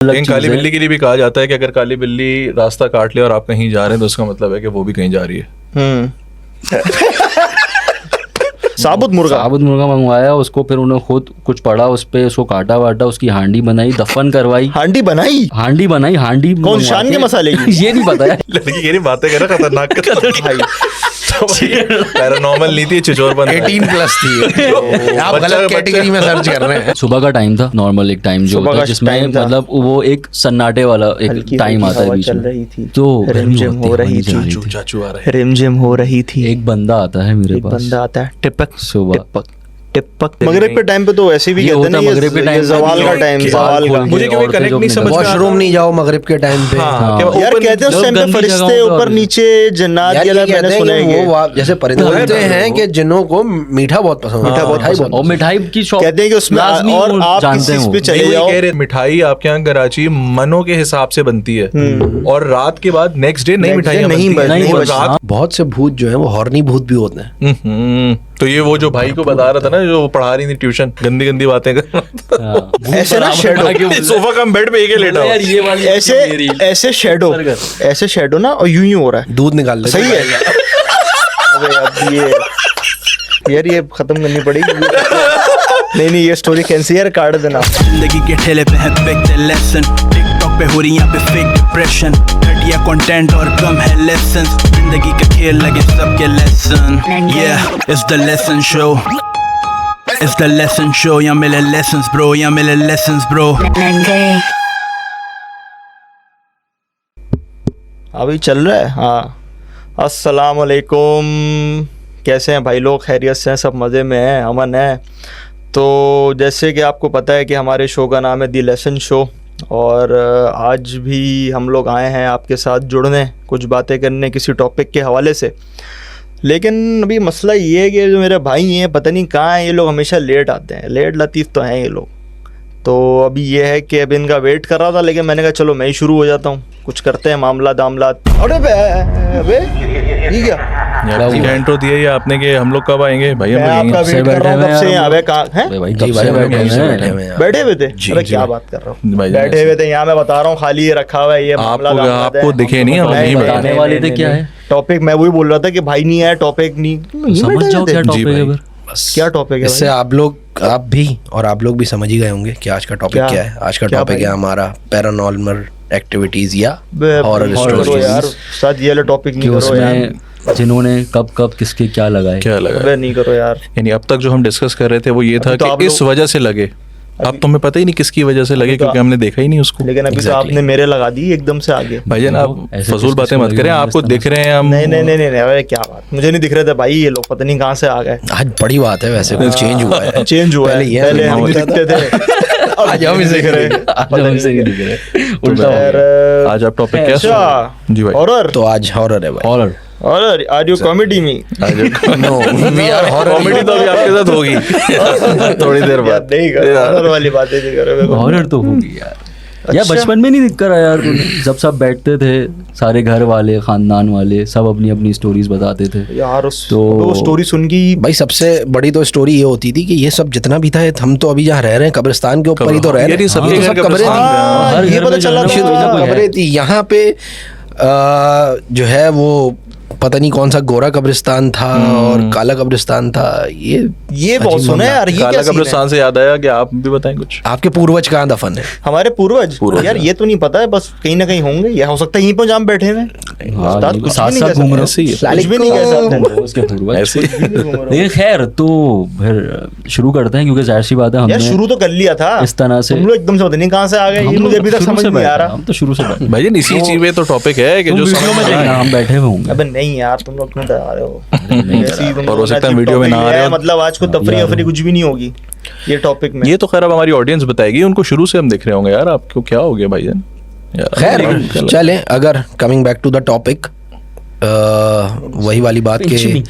लेकिन काली बिल्ली के लिए भी कहा जाता है कि अगर काली बिल्ली रास्ता काट ले और आप कहीं जा रहे हैं तो उसका मतलब है कि वो भी कहीं जा रही है। साबुत मुर्गा मंगवाया उसको, फिर उन्होंने खुद कुछ पढ़ा उस पे, उसको काटा वाटा, उसकी हांडी बनाई, दफन करवाई। हांडी बनाई हांडी कौन शान के मसाले की? ये नहीं पता है। लड़की ये नहीं बातें कर रहा, खतरनाक भाई। पैरानॉर्मल नहीं थी, चिचोरपन 18+ थी। आप गलत कैटेगरी में सर्च कर रहे हैं। सुबह का टाइम था, नॉर्मल एक टाइम जो होता है जिसमें मतलब वो एक सन्नाटे वाला एक टाइम आता है बीच में, तो रिमझिम हो रही थी, चाचू आ रहे रिमझिम हो रही थी। एक बंदा आता है मेरे पास, बंदा आता है, टिपक सुबह टिपक। मगरिब के टाइम पे तो ऐसे भी कहते हैं ना, मगरिब के टाइम, ज़वाल का टाइम, ज़वाल का। मुझे क्यों कनेक्ट नहीं समझ में आता। वॉशरूम नहीं जाओ मगरिब के टाइम पे। यार कहते हैं उस टाइम पे फरिश्ते ऊपर नीचे जन्नत यार वाला, ये मैंने कहते सुना हैं है कि ये। वो जैसे परिंदे होते हैं कि जिन्हों को मीठा बहुत पसंद है, और मिठाई की शॉप कहते हैं कि उसमें लाजमी और वो आप जानते किस हैं चीज वो। पे चले जाओ। कह रहे मिठाई आपके यहाँ कराची मनो के हिसाब से बनती है और रात के बाद नेक्स्ट डे नई मिठाई नहीं बचती। बहुत से भूत जो है वो हॉर्नी भूत भी होते हैं। तो ये वो जो भाई को बता रहा था ना, जो पढ़ा रही थी ट्यूशन, गंदी गंदी बातें कर ऐसे ना शेडो, सोफा कम बेड पे एक लेटा यार ये वाली ऐसे शेडो ना, और यूं ही हो रहा है, दूध निकाल ले। सही है। अबे अब यार ये खत्म करनी पड़ेगी। नहीं ये स्टोरी कैंसी यार, काट देना। जिंदगी के ठेले पे है फेक लेसन, टिकटॉक पे हो रही यहाँ पे फेक डिप्रेशन, घटिया कंटेंट और कम है लेसन, जिंदगी के खेल लगे सबके lesson. It's the lesson show, it's the lesson show, यहाँ मिले लेसन्स ब्रो, यहाँ मिले लेसन्स ब्रो। अभी चल रहा है। हाँ, अस्सलाम वालेकुम, कैसे हैं भाई लोग? खैरियत से हैं? सब मज़े में हैं, अमन है? तो जैसे कि आपको पता है कि हमारे शो का नाम है दी लेसन शो, और आज भी हम लोग आए हैं आपके साथ जुड़ने, कुछ बातें करने किसी टॉपिक के हवाले से। लेकिन अभी मसला ये है कि जो मेरे भाई हैं पता नहीं कहाँ हैं ये लोग, हमेशा लेट आते हैं, लेट लतीफ़ तो हैं ये लोग। तो अभी ये है कि अभी इनका वेट कर रहा था, लेकिन मैंने कहा चलो मैं ही शुरू हो जाता हूँ, कुछ करते हैं मामला दामलात। अबे ठीक है, इंट्रो दिया ये आपने कि हम लोग कब आएंगे भाई? मैं आपका वेट कर रहा हूँ कब से। यहाँ कहाँ हैं? बैठे हुए थे? अरे क्या बात कर रहा हूँ, बैठे हुए थे यहाँ। मैं बता रहा हूँ खाली ये रखा हुआ है, ये मामला आपको दिखे नहीं, हम नहीं बताने वाले थे क्या है टॉपिक। मैं वही बोल रहा था कि भाई नहीं है टॉपिक, नहीं समझ जाओ क्या टॉपिक है। क्या टॉपिक है? इससे आप लोग भी समझ ही गए होंगे कि आज का टॉपिक क्या है। आज का टॉपिक है हमारा पैरानॉर्मल एक्टिविटीज या हॉरर स्टोरीज। यार साथ ये वाला टॉपिक नहीं करो यार, जिन्होंने कब किसके क्या लगाया। अबे नहीं करो यार। यानी अब तक जो हम डिस्कस कर रहे थे वो ये था कि इस वजह से लगे। अब तो हमें पता ही नहीं किसकी वजह से लगे, क्योंकि हमने देखा ही नहीं उसको। लेकिन अभी तो आपने मेरे लगा दी एकदम से आगे। भाईजान आप फजूल बातें मत करें, आपको दिख रहे हैं हम। नहीं अरे क्या बात, मुझे नहीं दिख रहे थे भाई, ये लोग पता नहीं कहाँ से आ गए। आज बड़ी बात है, वैसे कुछ चेंज हुआ है। पहले हम दिखते थे, आज हम दिख रहे हैं। उल्टा। आज आप टॉपिक क्या? जी भाई, हॉरर। तो आज हॉरर है भाई। हॉरर आर यू कॉमेडी में? No we are horror. Comedy तो अभी आपके साथ होगी थोड़ी देर बाद। नहीं करो हॉरर वाली बातें, नहीं करो। हॉरर तो होगी यार। यार बचपन में नहीं दिख कर आया यार तूने, जब सब बैठते थे सारे घर वाले खानदान वाले सब अपनी अपनी स्टोरीज बताते थे यार। तो स्टोरी सुन के भाई सबसे बड़ी तो स्टोरी ये होती थी कि ये सब जितना भी था, हम तो अभी जहाँ रह रहे हैं कब्रिस्तान के ऊपर ही तो रह रहे हैं। सब कब्रें थी, ये पता चला कब्रें थी यहाँ पे। जो है वो पता नहीं कौन सा गोरा कब्रिस्तान था और काला कब्रिस्तान था। ये बहुत सुना है यार। काला कब्रिस्तान से याद आया कि आप भी बताएं कुछ। आपके पूर्वज कहाँ दफन है? हमारे पूर्वज यार ये तो नहीं पता है, बस कहीं ना कहीं होंगे। यह हो सकता है यहीं पर जहाँ बैठे हुए साथ घूम रहे। खैर तो फिर शुरू करते हैं, क्योंकि जाहिर सी बात है हमने शुरू तो कर लिया था इस तरह से। एकदम से पता नहीं कहाँ से आ गए, मुझे अभी तक समझ नहीं आ रहा। हम तो शुरू से भाई इसी चीज पे तो टॉपिक है कि जो हम बैठे हुए होंगे। अबे नहीं यार, तुम लोग क्यों डरा रहे हो? और हो सकता है वीडियो में ना आ रहे हो, मतलब आज को तफरी कुछ भी नहीं होगी ये टॉपिक में। ये तो खैर अब हमारी ऑडियंस बताएगी, उनको शुरू से हम देख रहे होंगे। यार आपको क्या हो गया भाईजान? खैर चलें, अगर coming back to the topic, वही वाली बात के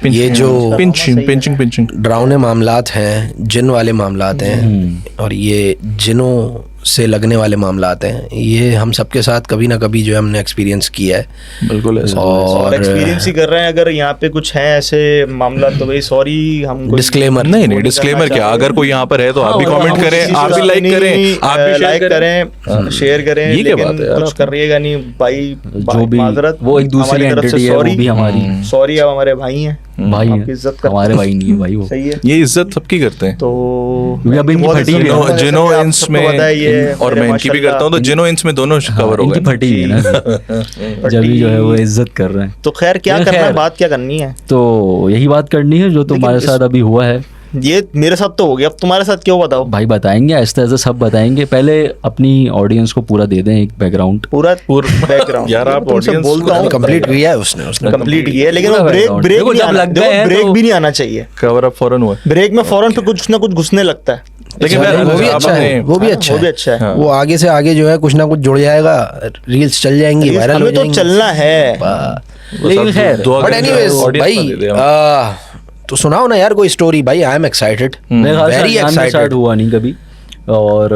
ये जो पिंचिंग डरावने मामलात हैं, जिन वाले मामलात हैं, और ये जिनों से लगने वाले मामला आते हैं, ये हम सबके साथ कभी ना कभी जो है हमने एक्सपीरियंस किया है। बिल्कुल ऐसा। और एक्सपीरियंस ही कर रहे हैं। अगर यहाँ पे कुछ है ऐसे मामला तो भाई सॉरी, हम डिस्क्लेमर नहीं डिस्क्लेमर क्या, अगर कोई यहाँ पर है तो आप भी कमेंट करें, आप भी लाइक करें, आप भी लाइक करें, शेयर करें, ये क्या लेकिन बात है यार कुछ करिएगा नहीं भाई। जो भी माजरत, वो एक दूसरी हमारी तरफ से एंटिटी है, वो सॉरी, भी हमारी सॉरी, आप हमारे भाई हैं, भाई आपकी हैं, इज्जत करते हमारे भाई नहीं है भाई वो। सही है। ये इज्जत सबकी करते हैं। तो क्योंकि अब इनकी बहुत फटी हुई है इज्जत ना। करते हैं, जिनो जैसे कि आप इंस सबको में पता है ये और मैं इनकी भी करता हूँ, तो जिनो इंस में दोनों कवर हो इनकी गए। फटी है ना, जब भी जो है वो इज्जत कर रहे हैं। तो खैर क्या ये करना है, खैर। बात क्या करनी है? तो यही बात करनी है जो तुम्हारे साथ अभी हुआ है। ये मेरे साथ तो हो गया, अब तुम्हारे साथ क्यों बताओ? भाई बताएंगे, ऐसे ऐसे सब बताएंगे। पहले अपनी ऑडियंस को पूरा दे दें एक बैकग्राउंड। पूरा बैकग्राउंड यार, आप तुमसे audience बोलता हूँ, कंप्लीट किया है उसने कंप्लीट किया है, लेकिन वो पूरा ब्रेक background। ब्रेक देखो, नहीं जब आना, लग गए हैं ब्रेक तो- भी नहीं आना चाहिए। कवर अप फौरन हुआ। ब्रेक में फौरन पे कुछ ना कुछ घुसने लगता है। लेकिन मैं वो भी आप अच्छा है, अपने- वो भी अच्छा वो भी है। अच्छा है। वो आगे से आगे जो है कुछ ना कुछ जुड़ जाएगा, रील्स चल जाएंगी, वायरल हो हमें तो जाएंगी। चलना है। लेकिन खैर बट एनीवेज भाई तो सुनाओ ना यार कोई स्टोरी भाई, आई एम एक्साइटेड, मेरे ख्याल से वेरी अलियान में स्टार्ट एक्साइटेड। हुआ नहीं कभी। और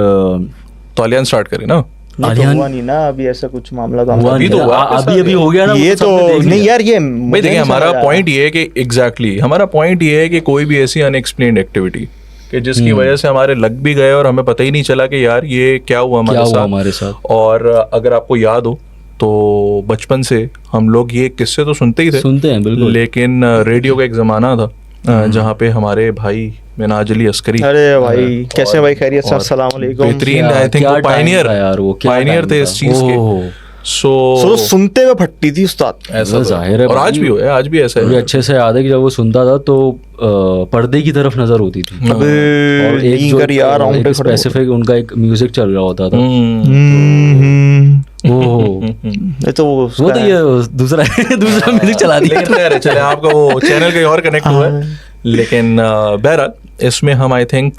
तो अलियान स्टार्ट करें ना। ये तो आलियान- हुआ नहीं ना अभी ऐसा कुछ मामला तो हुआ अभी नहीं तो हुआ, अभी हो गया ना। ये वो तो सबने देख नहीं लिया। यार, ये भाई देखिए, हमारा पॉइंट ये है कि एग्जैक्टली हमारा पॉइंट ये है कि कोई भी ऐसी अनएक्सप्लेन्ड एक्टिविटी कि जिसकी वजह से हमारे लग भी गए और हमें पता ही नहीं चला कि यार ये क्या हुआ क्या हुआ हमारे हमारे साथ। साथ। और अगर आपको याद हो तो बचपन से हम लोग ये किस्से तो सुनते ही थे, सुनते हैं बिल्कुल। लेकिन रेडियो का एक जमाना था जहाँ पे हमारे भाई मिनाज अली अस्करी, अरे भाई कैसे भाई, खैरियत से? और अस्सलाम वालेकुम। बेहतरीन, क्या- आई थिंक क्या वो time पायनियर था यार, वो क्या पायनियर time थे था। इस चीज के। ओहो। सो तो सुनते हुए फटती थी उस्ताद। ऐसा वो तो जाहिर है और आज भाई। भी हो है, आज भी ऐसा मुझे है। अच्छे से याद है कि जब वो सुनता था तो पर्दे की तरफ नजर होती थी। अबे और एक नींद जो कर यार, एक रोंगटे खड़े हो। स्पेसिफिक उनका एक म्यूजिक चल रहा होता था। हम्म, ओहो। ये तो वो उसका तो है। ये दूसरा दूसरा म्यूजिक चला दिया। लेकिन खैर है, चले आपका वो चैनल कहीं और कनेक्ट हुआ है। लेकिन बहरहाल इसमें हम आई थिंक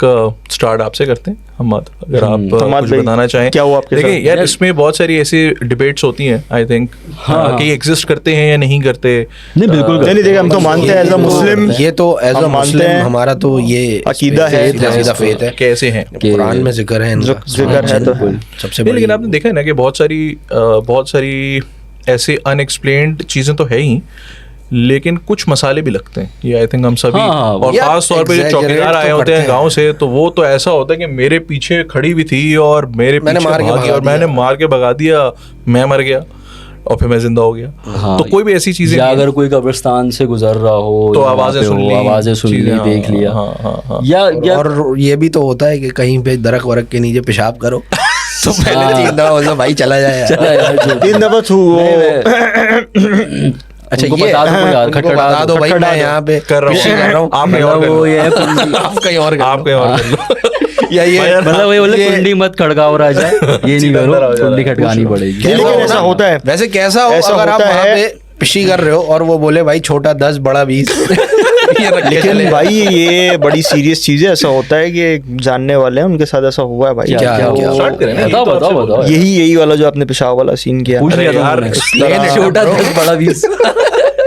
स्टार्ट आपसे करते हैं। हम अगर आप हमाद कुछ भाई, बताना चाहें। क्या हुआ आपके देखिए साथ? यार, इसमें बहुत सारी ऐसी डिबेट्स होती हैं आई थिंक कि एग्जिस्ट करते हैं या नहीं करते। नहीं बिल्कुल नहीं नहीं, देखिए हम तो मानते हैं एज अ मुस्लिम, ये तो एज हम अ मानते मुस्लिम हैं। हमारा तो ये अकीदा है, सीधा फेथ है, कैसे हैं। कुरान में जिक्र है इनका। जिक्र है तो है। सबसे नहीं, बड़ी लेकिन आपने देखा है ना कि बहुत सारी ऐसे अनएक्सप्लेन्ड चीजें तो है ही, लेकिन कुछ मसाले भी लगते हैं। ये आई थिंक हम सभी, हाँ, और यार, खास तौर पे जो exaggerate चौकीदार आए तो होते हैं करते गांव से, तो वो तो ऐसा होता है कि मेरे पीछे खड़ी हुई थी और मेरे मैंने पीछे मार के भागी भगा और मैंने दिया। मार के भगा दिया, मैं मर गया और फिर मैं जिंदा हो गया। हाँ, तो कोई भी ऐसी चीजें या नहीं अगर कोई कब्रिस्तान से गुजर रहा हो तो या आवाजें वहाँ पे सुन हो, ली, आवाजें सुन ली, चीजें, हाँ, देख लिया। हाँ। या और ये भी तो होता है कि कहीं पे दरख वरख के नीचे पेशाब करो तो पहले हाँ। 3 दफा बोलना भाई चला जाए यार। चला यार जो 3 दफा छू अच्छा उनको ये बता दो यार, उनको खटखटा बता दो भाई, खटखटा मैं दो। यहाँ पे कर रहा हूँ। fishing कर रहा हूँ। आप कहीं और कर वो लो। ये आप कहीं और कर आप लो। कहीं और कर लो। या ये मतलब वही बोले ये- कुंडी मत खड़काओ राजा, ये नहीं करो, अंदर आ जा कुंडी रहा है। खटकानी पड़ेगी। नहीं, लेकिन ऐसा होता है। वैसे कैसा हो ऐसा अगर आप होता वहाँ है। पे पिशी कर रहे हो और वो बोले भाई छोटा 10 बड़ा 20 ये रख के चले लेकिन भाई ये बड़ी सीरियस चीज है। ऐसा होता है कि जानने वाले हैं, उनके साथ ऐसा हुआ है भाई। क्या क्या- हुआ? क्या? स्टार्ट करें ना, बताओ यही तो बताओ आपसे बताओ। यही वाला जो आपने पेशाब वाला सीन किया। पूछ अरे लिया था यार, उन्होंने। explain it, छोटा bro. 10 बड़ा 20।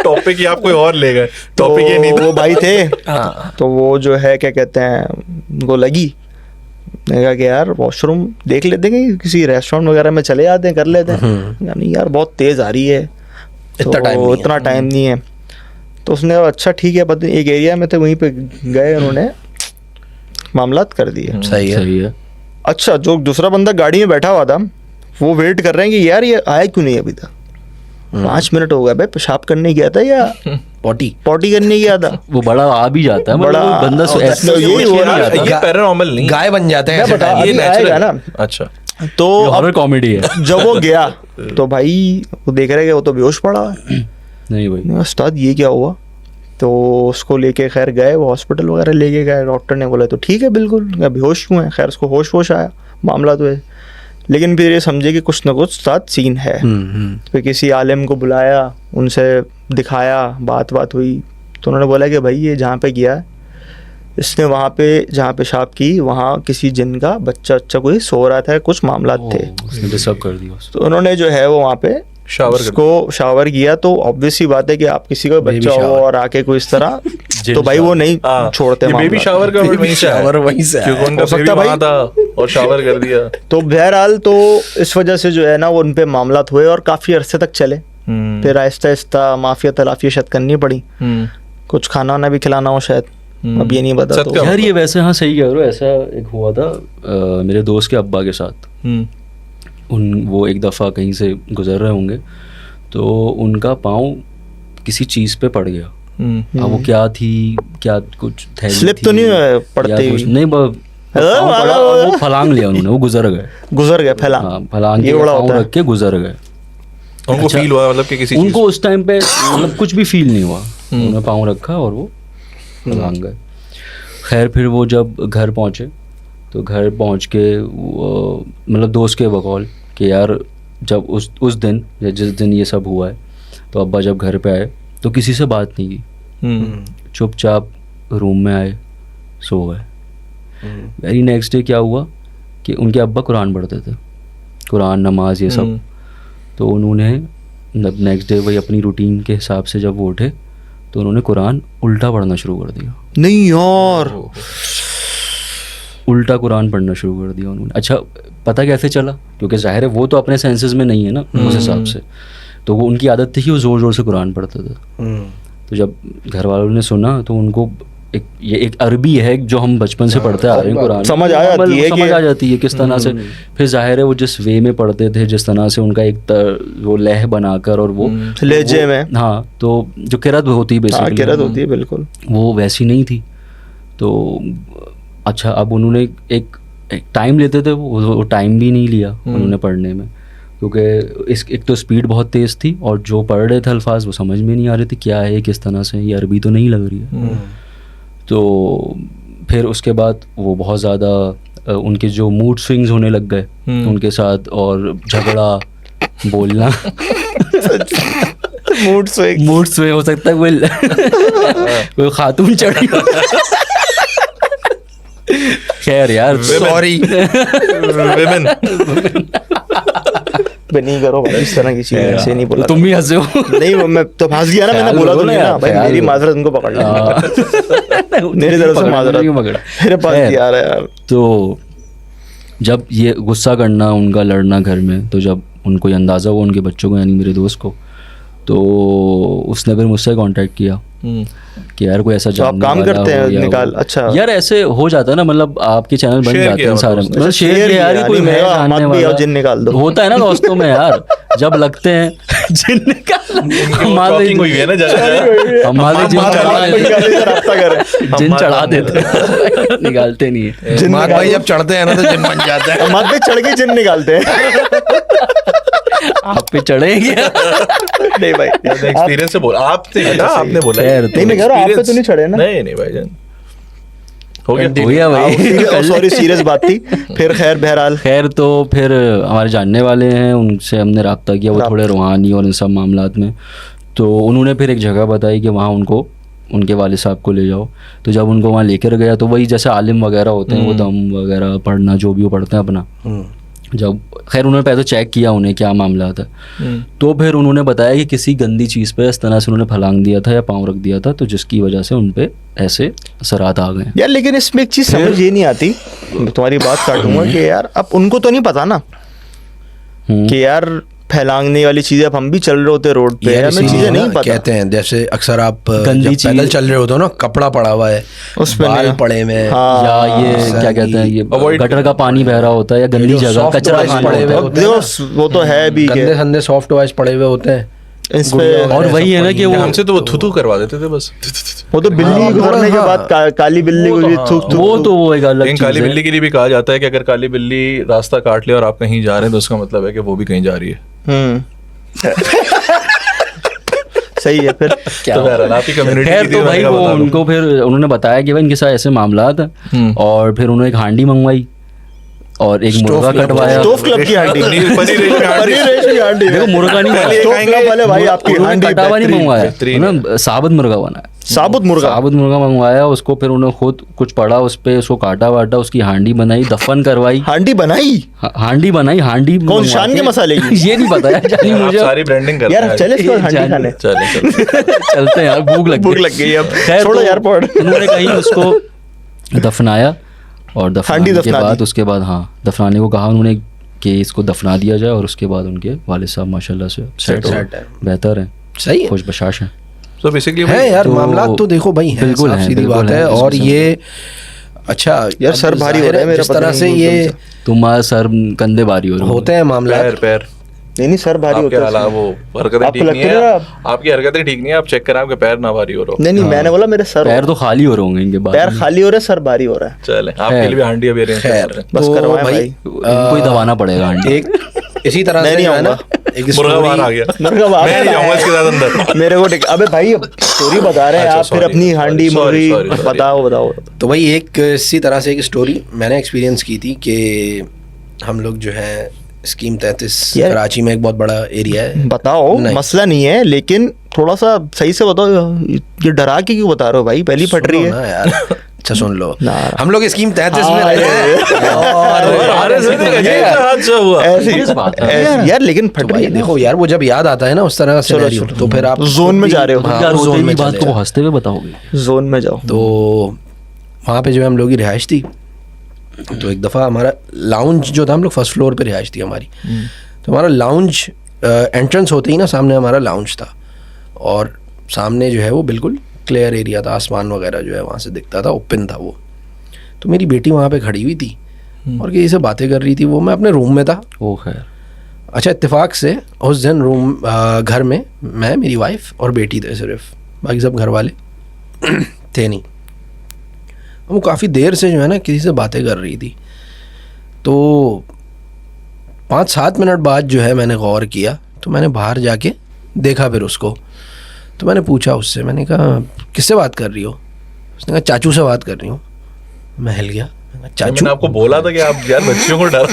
टॉपिक ही आप कोई और ले गए। तो टॉपिक ये नहीं था। वो भाई थे, हाँ। तो वो जो है क्या कहते हैं, उनको लगी। मैंने कहा कि यार वॉशरूम देख लेते हैं, कि किसी रेस्टोरेंट वगैरह में चले जाते हैं, कर लेते हैं। नहीं यार बहुत तेज आ रही है, इतना टाइम नहीं है। इतना टाइम नहीं है। तो उसने कहा अच्छा ठीक है, पता नहीं एक एरिया में थे, वहीं पे गए, उन्होंने मामलात कर दिए। सही है। सही है। अच्छा जो दूसरा बंदा गाड़ी में बैठा हुआ था, वो वेट कर रहे हैं कि यार ये आया क्यों नहीं अभी तक। 5 मिनट हो गए भाई, पेशाब करने गया था या पॉटी करने गया था। वो बड़ा आ भी जाता है, मतलब बड़ा वो बंदा होता है। ऐसे तो यही हो रहा है। ये पैरानॉर्मल नहीं, गाय बन जाते हैं मैं ऐसे बता- टाइम। ये अभी नेचुरल आएगा है। ना। अच्छा, तो हॉरर अब कॉमेडी है। जब वो गया तो भाई वो देख रहे कि वो तो बेहोश पड़ा है। नहीं भाई, मैंने कहा, उस्ताद ये क्या हुआ? तो उसको लेके खैर गए, वो हॉस्पिटल वगैरह लेके गए। डॉक्टर ने बोला तो ठीक है बिल्कुल, मैं बेहोश क्यों है। खैर उसको होश आया, मामला तो है। लेकिन फिर ये समझे कि कुछ ना कुछ साथ सीन है। फिर किसी आलिम को बुलाया, उनसे दिखाया, बात हुई। तो उन्होंने बोला कि भाई ये जहाँ पे गया है, इसने वहाँ पे जहाँ पेशाब की, वहाँ किसी जिन का बच्चा कोई सो रहा था, कुछ मामला थे। उसने डिस्टर्ब कर दिया उसको। तो उन्होंने जो है वो वहाँ पे शावर कर उसको शावर किया। तो ऑब्वियस सी बात है कि आप किसी का बच्चा हो shower। और आके कोई इस तरह, तो भाई वो नहीं छोड़ते बेबी मामला। शावर का वर्ड वहीं से आया। शावर वहीं से आया। क्योंकि उनका हो सकता बेबी है वहाँ था। और शावर कर दिया। तो बहरहाल तो इस वजह से जो है ना वो उन पे मामला हुए और काफ़ी अरसे तक चले। फिर आहिस्ता आहिस्ता माफिया तलाफी शायद करनी पड़ी, कुछ खाना वाना भी खिलाना हो शायद, अब ये नहीं बता। तो यार ये वैसे हाँ सही कह रहे हो, ऐसा एक हुआ था मेरे दोस्त के अब्बा के साथ। वो एक दफ़ा कहीं से गुजर रहे होंगे तो उनका पाँव किसी चीज़ पे पड़ गया। अब वो क्या थी, क्या कुछ थैली स्लिप थी तो नहीं पड़ते ही? नहीं, पाँव पड़ा और वो फलांग लिया उन्होंने, वो गुजर गए फैला। हाँ, फलांग ये के बड़ा पाँव होता है। रख के गुजर गए। उनको फील हुआ मतलब कि किसी उनको उस टाइम पे मतलब कुछ भी फील नहीं हुआ, उन्होंने पाँव रखा और वो फलांग गए। खैर फिर वो जब घर पहुँचे तो घर पहुँच के मतलब दोस्त के बकौल कि यार जब उस दिन या जिस दिन ये सब हुआ है तो अब्बा जब घर पे आए तो किसी से बात नहीं की, चुपचाप रूम में आए, सो गए। वेरी नेक्स्ट डे क्या हुआ कि उनके अब्बा कुरान पढ़ते थे, कुरान नमाज ये सब। तो उन्होंने नेक्स्ट डे वही अपनी रूटीन के हिसाब से जब वो उठे तो उन्होंने कुरान उल्टा पढ़ना शुरू कर दिया। नहीं यार, उल्टा कुरान पढ़ना शुरू कर दिया उन्होंने। अच्छा पता कैसे चला? क्योंकि जाहिर है वो तो अपने सेंसेस में नहीं है ना उस हिसाब से, तो वो उनकी आदत थी कि वो ज़ोर ज़ोर से कुरान पढ़ते थे। तो जब घर वालों ने सुना तो उनको एक अरबी है जो हम बचपन से पढ़ते आ रहे हैं, कुरान समझ आ जाती है किस तरह से। फिर जाहिर है वो जिस वे में पढ़ते थे, जिस तरह से उनका वो लह बनाकर और वो लहजे में, हाँ, तो जो किरत होती है बेसिकली, किरत होती है बिल्कुल, वो वैसी नहीं थी। तो अच्छा अब उन्होंने एक टाइम लेते थे, वो टाइम भी नहीं लिया उन्होंने पढ़ने में, क्योंकि एक तो स्पीड बहुत तेज़ थी और जो पढ़ रहे थे अल्फाज वो समझ में नहीं आ रहे थे क्या है, किस तरह से, ये अरबी तो नहीं लग रही है। तो फिर उसके बाद वो बहुत ज़्यादा उनके जो मूड स्विंग्स होने लग गए उनके साथ, और झगड़ा, बोलना मूड स्विंग हो सकता है कोई खातून चढ़ी। खैर यार सॉरी विमेन नहीं करो भाई इस तरह की चीज़, ऐसे नहीं बोला। तुम भी हंसे हो। नहीं मैं तो हंस गया ना, मैंने बोला तो नहीं ना भाई, मेरी माजरत उनको पकड़ ली, मेरी तरफ से माजरत मेरे पास आ रहा है यार। तो जब ये गुस्सा करना उनका, लड़ना घर में, तो जब उनको ये अंदाज़ा हुआ उनके बच्चों को यानी मेरे दोस्त को, तो उसने फिर मुझसे कांटेक्ट किया कि यार कोई ऐसा तो आप काम करते हैं निकाल। अच्छा यार ऐसे हो जाता है ना, मतलब आपके चैनल बन जाते हैं सारे, मतलब शेयर किया यार, कोई है जानने वाला, जिन निकाल दो, होता है ना दोस्तों में यार, जब लगते हैं जिन निकाल, जिन चढ़ा देते निकालते नहीं है। मात भाई जब चढ़ते हैं ना तो जिन बन जाता है, मात पे चढ़ के जिन निकालते हैं। आप पे चढ़ेंगे? नहीं भाई एक्सपीरियंस से बोला आपने बोला। नहीं मैं कह रहा हूं आप पे तो नहीं चढ़े ना? नहीं भाईजान, हो गया भाई, सॉरी सीरियस बात थी। फिर बहरहाल तो फिर हमारे जानने वाले हैं, उनसे हमने रब्ता किया, वो थोड़े रूहानी और इन सब मामलात में, तो उन्होंने फिर एक जगह बताई कि वहाँ उनको उनके वालिद साहब को ले जाओ। तो जब उनको वहाँ लेकर गया तो वही जैसे आलिम वगैरह होते हैं, वो दम वगैरह पढ़ना जो भी वो पढ़ते हैं अपना, जब खैर उन्होंने पहले तो चेक किया उन्हें क्या मामला था, तो फिर उन्होंने बताया कि किसी गंदी चीज़ पे इस तरह से उन्होंने फलांग दिया था या पाँव रख दिया था, तो जिसकी वजह से उन पे ऐसे असरात आ गए यार। लेकिन इसमें एक चीज़ समझ ये नहीं आती, तुम्हारी बात काटूंगा कि यार अब उनको तो नहीं पता ना कि यार फैलांगने वाली चीजें, अब हम भी चल रहे होते रोड पे, हमें चीजें नहीं पता। कहते हैं जैसे अक्सर आप जब पैदल चल रहे होते हो ना, कपड़ा पड़ा हुआ है, बाल पड़े हुए, या ये क्या कहते हैं, ये गटर का पानी बह रहा होता है, या गंदी जगह कचरा पड़े हुए होते हैं, वो तो है भी, गंदे संदे सॉफ्ट टॉयज पड़े हुए होते हैं इस पे। और वही है ना कि वो हमसे तो वो थूथू करवा देते थे बस, वो तो बिल्ली गुजरने के बाद काली बिल्ली को भी थूक, वो तो वो एक अलग चीज है। काली बिल्ली के लिए भी कहा जाता है कि अगर काली बिल्ली रास्ता काट ले और आप कहीं जा रहे हैं तो उसका मतलब है कि वो भी कहीं जा रही है। सही है। फिर क्या तो आप ही कम्युनिटी खैर तो भाई वो उनको फिर उन्होंने बताया कि भाई इनके साथ ऐसे मामला था, और फिर उन्होंने एक हांडी मंगवाई और एक मुर्गा कटवाया। स्टोव क्लब की हांडी, पनीर रेश की हांडी, देखो मुर्गा नहीं बनाया, स्टोव क्लब वाले भाई आपकी हांडी कटावा नहीं मंगवाया ना, साबुत मुर्गा बनाया, साबुत मुर्गा मंगवाया। उसको फिर उन्होंने खुद कुछ पड़ा उस पे, उसको काटा वाटा, उसकी हांडी बनाई, दफन करवाई। हांडी बनाई कौन शान के मसाले की? ये नहीं पता जानी मुझे, सारी ब्रांडिंग कर यार। चले इसको हांडी खाने चलते हैं यार, भूख लग गई अब, छोड़ो यार। उन्होंने कहीं उसको दफनाया और हांडी दफनाने के दफना बाद दी। उसके बाद हाँ दफनाने को कहा उन्होंने कि इसको दफना दिया जाए, और उसके बाद उनके वालिद साहब माशाल्लाह से सेट set है। बेहतर हैं, सही है। खुश बशाश हैं। सो बेसिकली है यार, तो मामला तो देखो भाई है, बिल्कुल साफ है, सीधी बिल्कुल बात है, है। इस और किस्म ये अच्छा यार अब सर भारी हो जाहिर रहा है मेरा, जिस पता तरह नहीं से क्यों ये एकदम तुम्हारा सर कंधे भारी हो रहे होते हैं मामला। पैर पैर नहीं सर भारी आपके होता है हालात इसमें। वो हरकतें आपको ठीक नहीं लगता है, है आपकी हरकतें ठीक नहीं है, आप चेक करें आपके पैर ना भारी हो रहा हो। नहीं मैंने बोला मेरे सर पैर तो खाली हो रहे होंगे इनके बाद पैर खाली हो रहे हैं, सर भारी हो रहा है। चले आपके लिए भी हांडी अभी अरेंज खैर करते हैं। बस तो करवाएं भाई भाई। इनको ही दबाना पड़ेगा आंटी। एक इसी तरह मैं से नहीं जो है ना आऊंगा। एक मुर्गा बाहर आ स्टोरी गया, मुर्गा बाहर मैं नहीं आया जाऊंगा है। इसके साथ अंदर। मेरे को अबे भाई स्टोरी बता रहे हैं अच्छा, आप, फिर sorry, अपनी sorry, हांडी sorry, मुर्गी sorry, sorry। बताओ। तो भाई एक इसी तरह से एक स्टोरी मैंने एक्सपीरियंस की थी कि हम लोग जो है स्कीम 33 यार- कराची में एक बहुत बड़ा एरिया है। बताओ, नहीं। मसला नहीं है, लेकिन थोड़ा सा सही से बताओ। ये डरा के क्यों बता रहे हो भाई, पहली फट रही सुनो है। ना यार, अच्छा सुन लो, ना। हम लोग स्कीम 33 में हाँ, रहे हैं और आरे से नहीं गए, क्या हादसा हुआ? ऐसे किस बात है? यार लेकिन तो फट रही भाई है ना। देखो यार, वो जब याद आता है ना उस तरह का चलो, सिनेरियो, चलो। तो फिर आप जोन में जा रहे हो। हाँ, क्या उस रोते जोन हुए में बात चले को जाओ। हंसते हुए बताओगे? जोन में जाओ। तो वहाँ पे जो है हम लोग की रिहाइश थी। तो एक दफ़ा हमारा लाउंज जो था, हम लोग फर्स्ट फ्लोर पे रिहाइश थी हमारी। तो हमारा लाउंज एंट्रेंस होते ही ना सामने हमारा लाउंज था, और सामने जो है वो बिल्कुल क्लियर एरिया था, आसमान वगैरह जो है वहाँ से दिखता था, ओपन था वो। तो मेरी बेटी वहाँ पे खड़ी हुई थी और किसी से बातें कर रही थी। वो मैं अपने रूम में था। ओ खैर, अच्छा इत्तेफाक से उस दिन घर में मैं, मेरी वाइफ और बेटी थे सिर्फ, बाकी सब घर वाले थे नहीं। वो काफ़ी देर से जो है ना किसी से बातें कर रही थी। तो 5-7 मिनट बाद जो है मैंने गौर किया, तो मैंने बाहर जाके देखा फिर उसको। तो मैंने पूछा उससे, मैंने कहा किससे बात कर रही हो? उसने कहा चाचू से बात कर रही हूँ। मैं हिल गया, मैंने कहा, मैंने चाचू? आपको बोला था कि आप यार बच्चियों को डर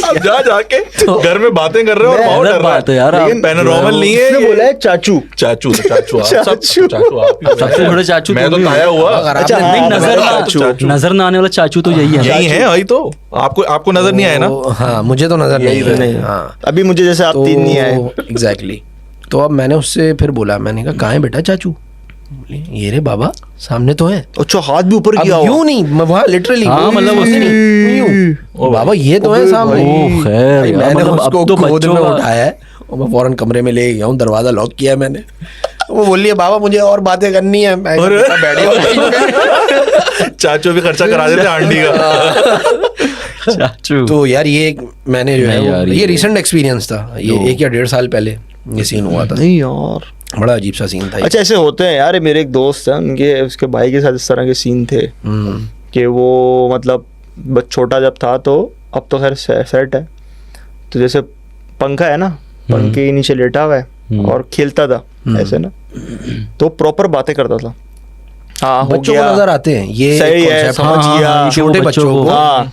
आप जा जाके घर में बातें कर रहे हो और मैं- बहुत डर गलत रहा बात है यार, आप- लेकिन पैरानॉर्मल नहीं है उसने ये। बोला है चाचू। चाचू तो चाचू आप सब चाचू। चाचू आप ही हो। सबसे बड़े चाचू मैं तुम तो ही हो। ताया हुआ। अगर अच्छा, आपने हाँ, नहीं नजर मेरा ना चाचू। नजर ना आने वाला चाचू तो यही है। यही है वही तो, आपको नजर नहीं आया ना? तो हाँ, मुझे तो नजर नहीं नहीं है। हाँ, अभी मुझे जैसे आप तीन नहीं आए। एग्जैक्टली। तो अब मैंने उससे फिर बोला, मैंने कहा कहाँ है बेटा चाचू? बोले, ये रे बाबा सामने तो है। अच्छा, हाथ भी ऊपर अब किया हुआ। यूं नहीं, मैं वहाँ लिटरली हाँ, मतलब उसने नहीं, यूं। बाबा ये तो है सामने। ओ खैर भाई, यार, मैंने मतलब उसको अब तो गोद बच्चों में का उठाया है और मैं फौरन कमरे में ले गया हूँ, दरवाजा लॉक किया है मैंने। वो बोलिए बाबा मुझे और बातें करनी है। मैं कहा, बेटा, बैठिए। चाचू भी खर्चा करा देते हांडी का। चाचू तो यार ये मैंने जो है नहीं वो- यार, ये ये- रिसेंट एक्सपीरियंस था, ये 1 या 1.5 साल पहले ये सीन हुआ था। नहीं यार। बड़ा अजीब सा सीन था ये। अच्छा, ऐसे होते हैं यार। मेरे एक दोस्त है, उनके उसके भाई के साथ इस तरह के सीन थे कि वो मतलब छोटा जब था, तो अब तो खैर सेट है। तो जैसे पंखा है ना, पंखे के नीचे लेटा हुआ है और खेलता था ऐसे ना, तो प्रॉपर बातें करता था। हाँ, हो बच्चों को गया, नजर आते हैं ये सही है, concept। समझ हाँ, गया। हाँ, छोटे बच्चों को हाँ,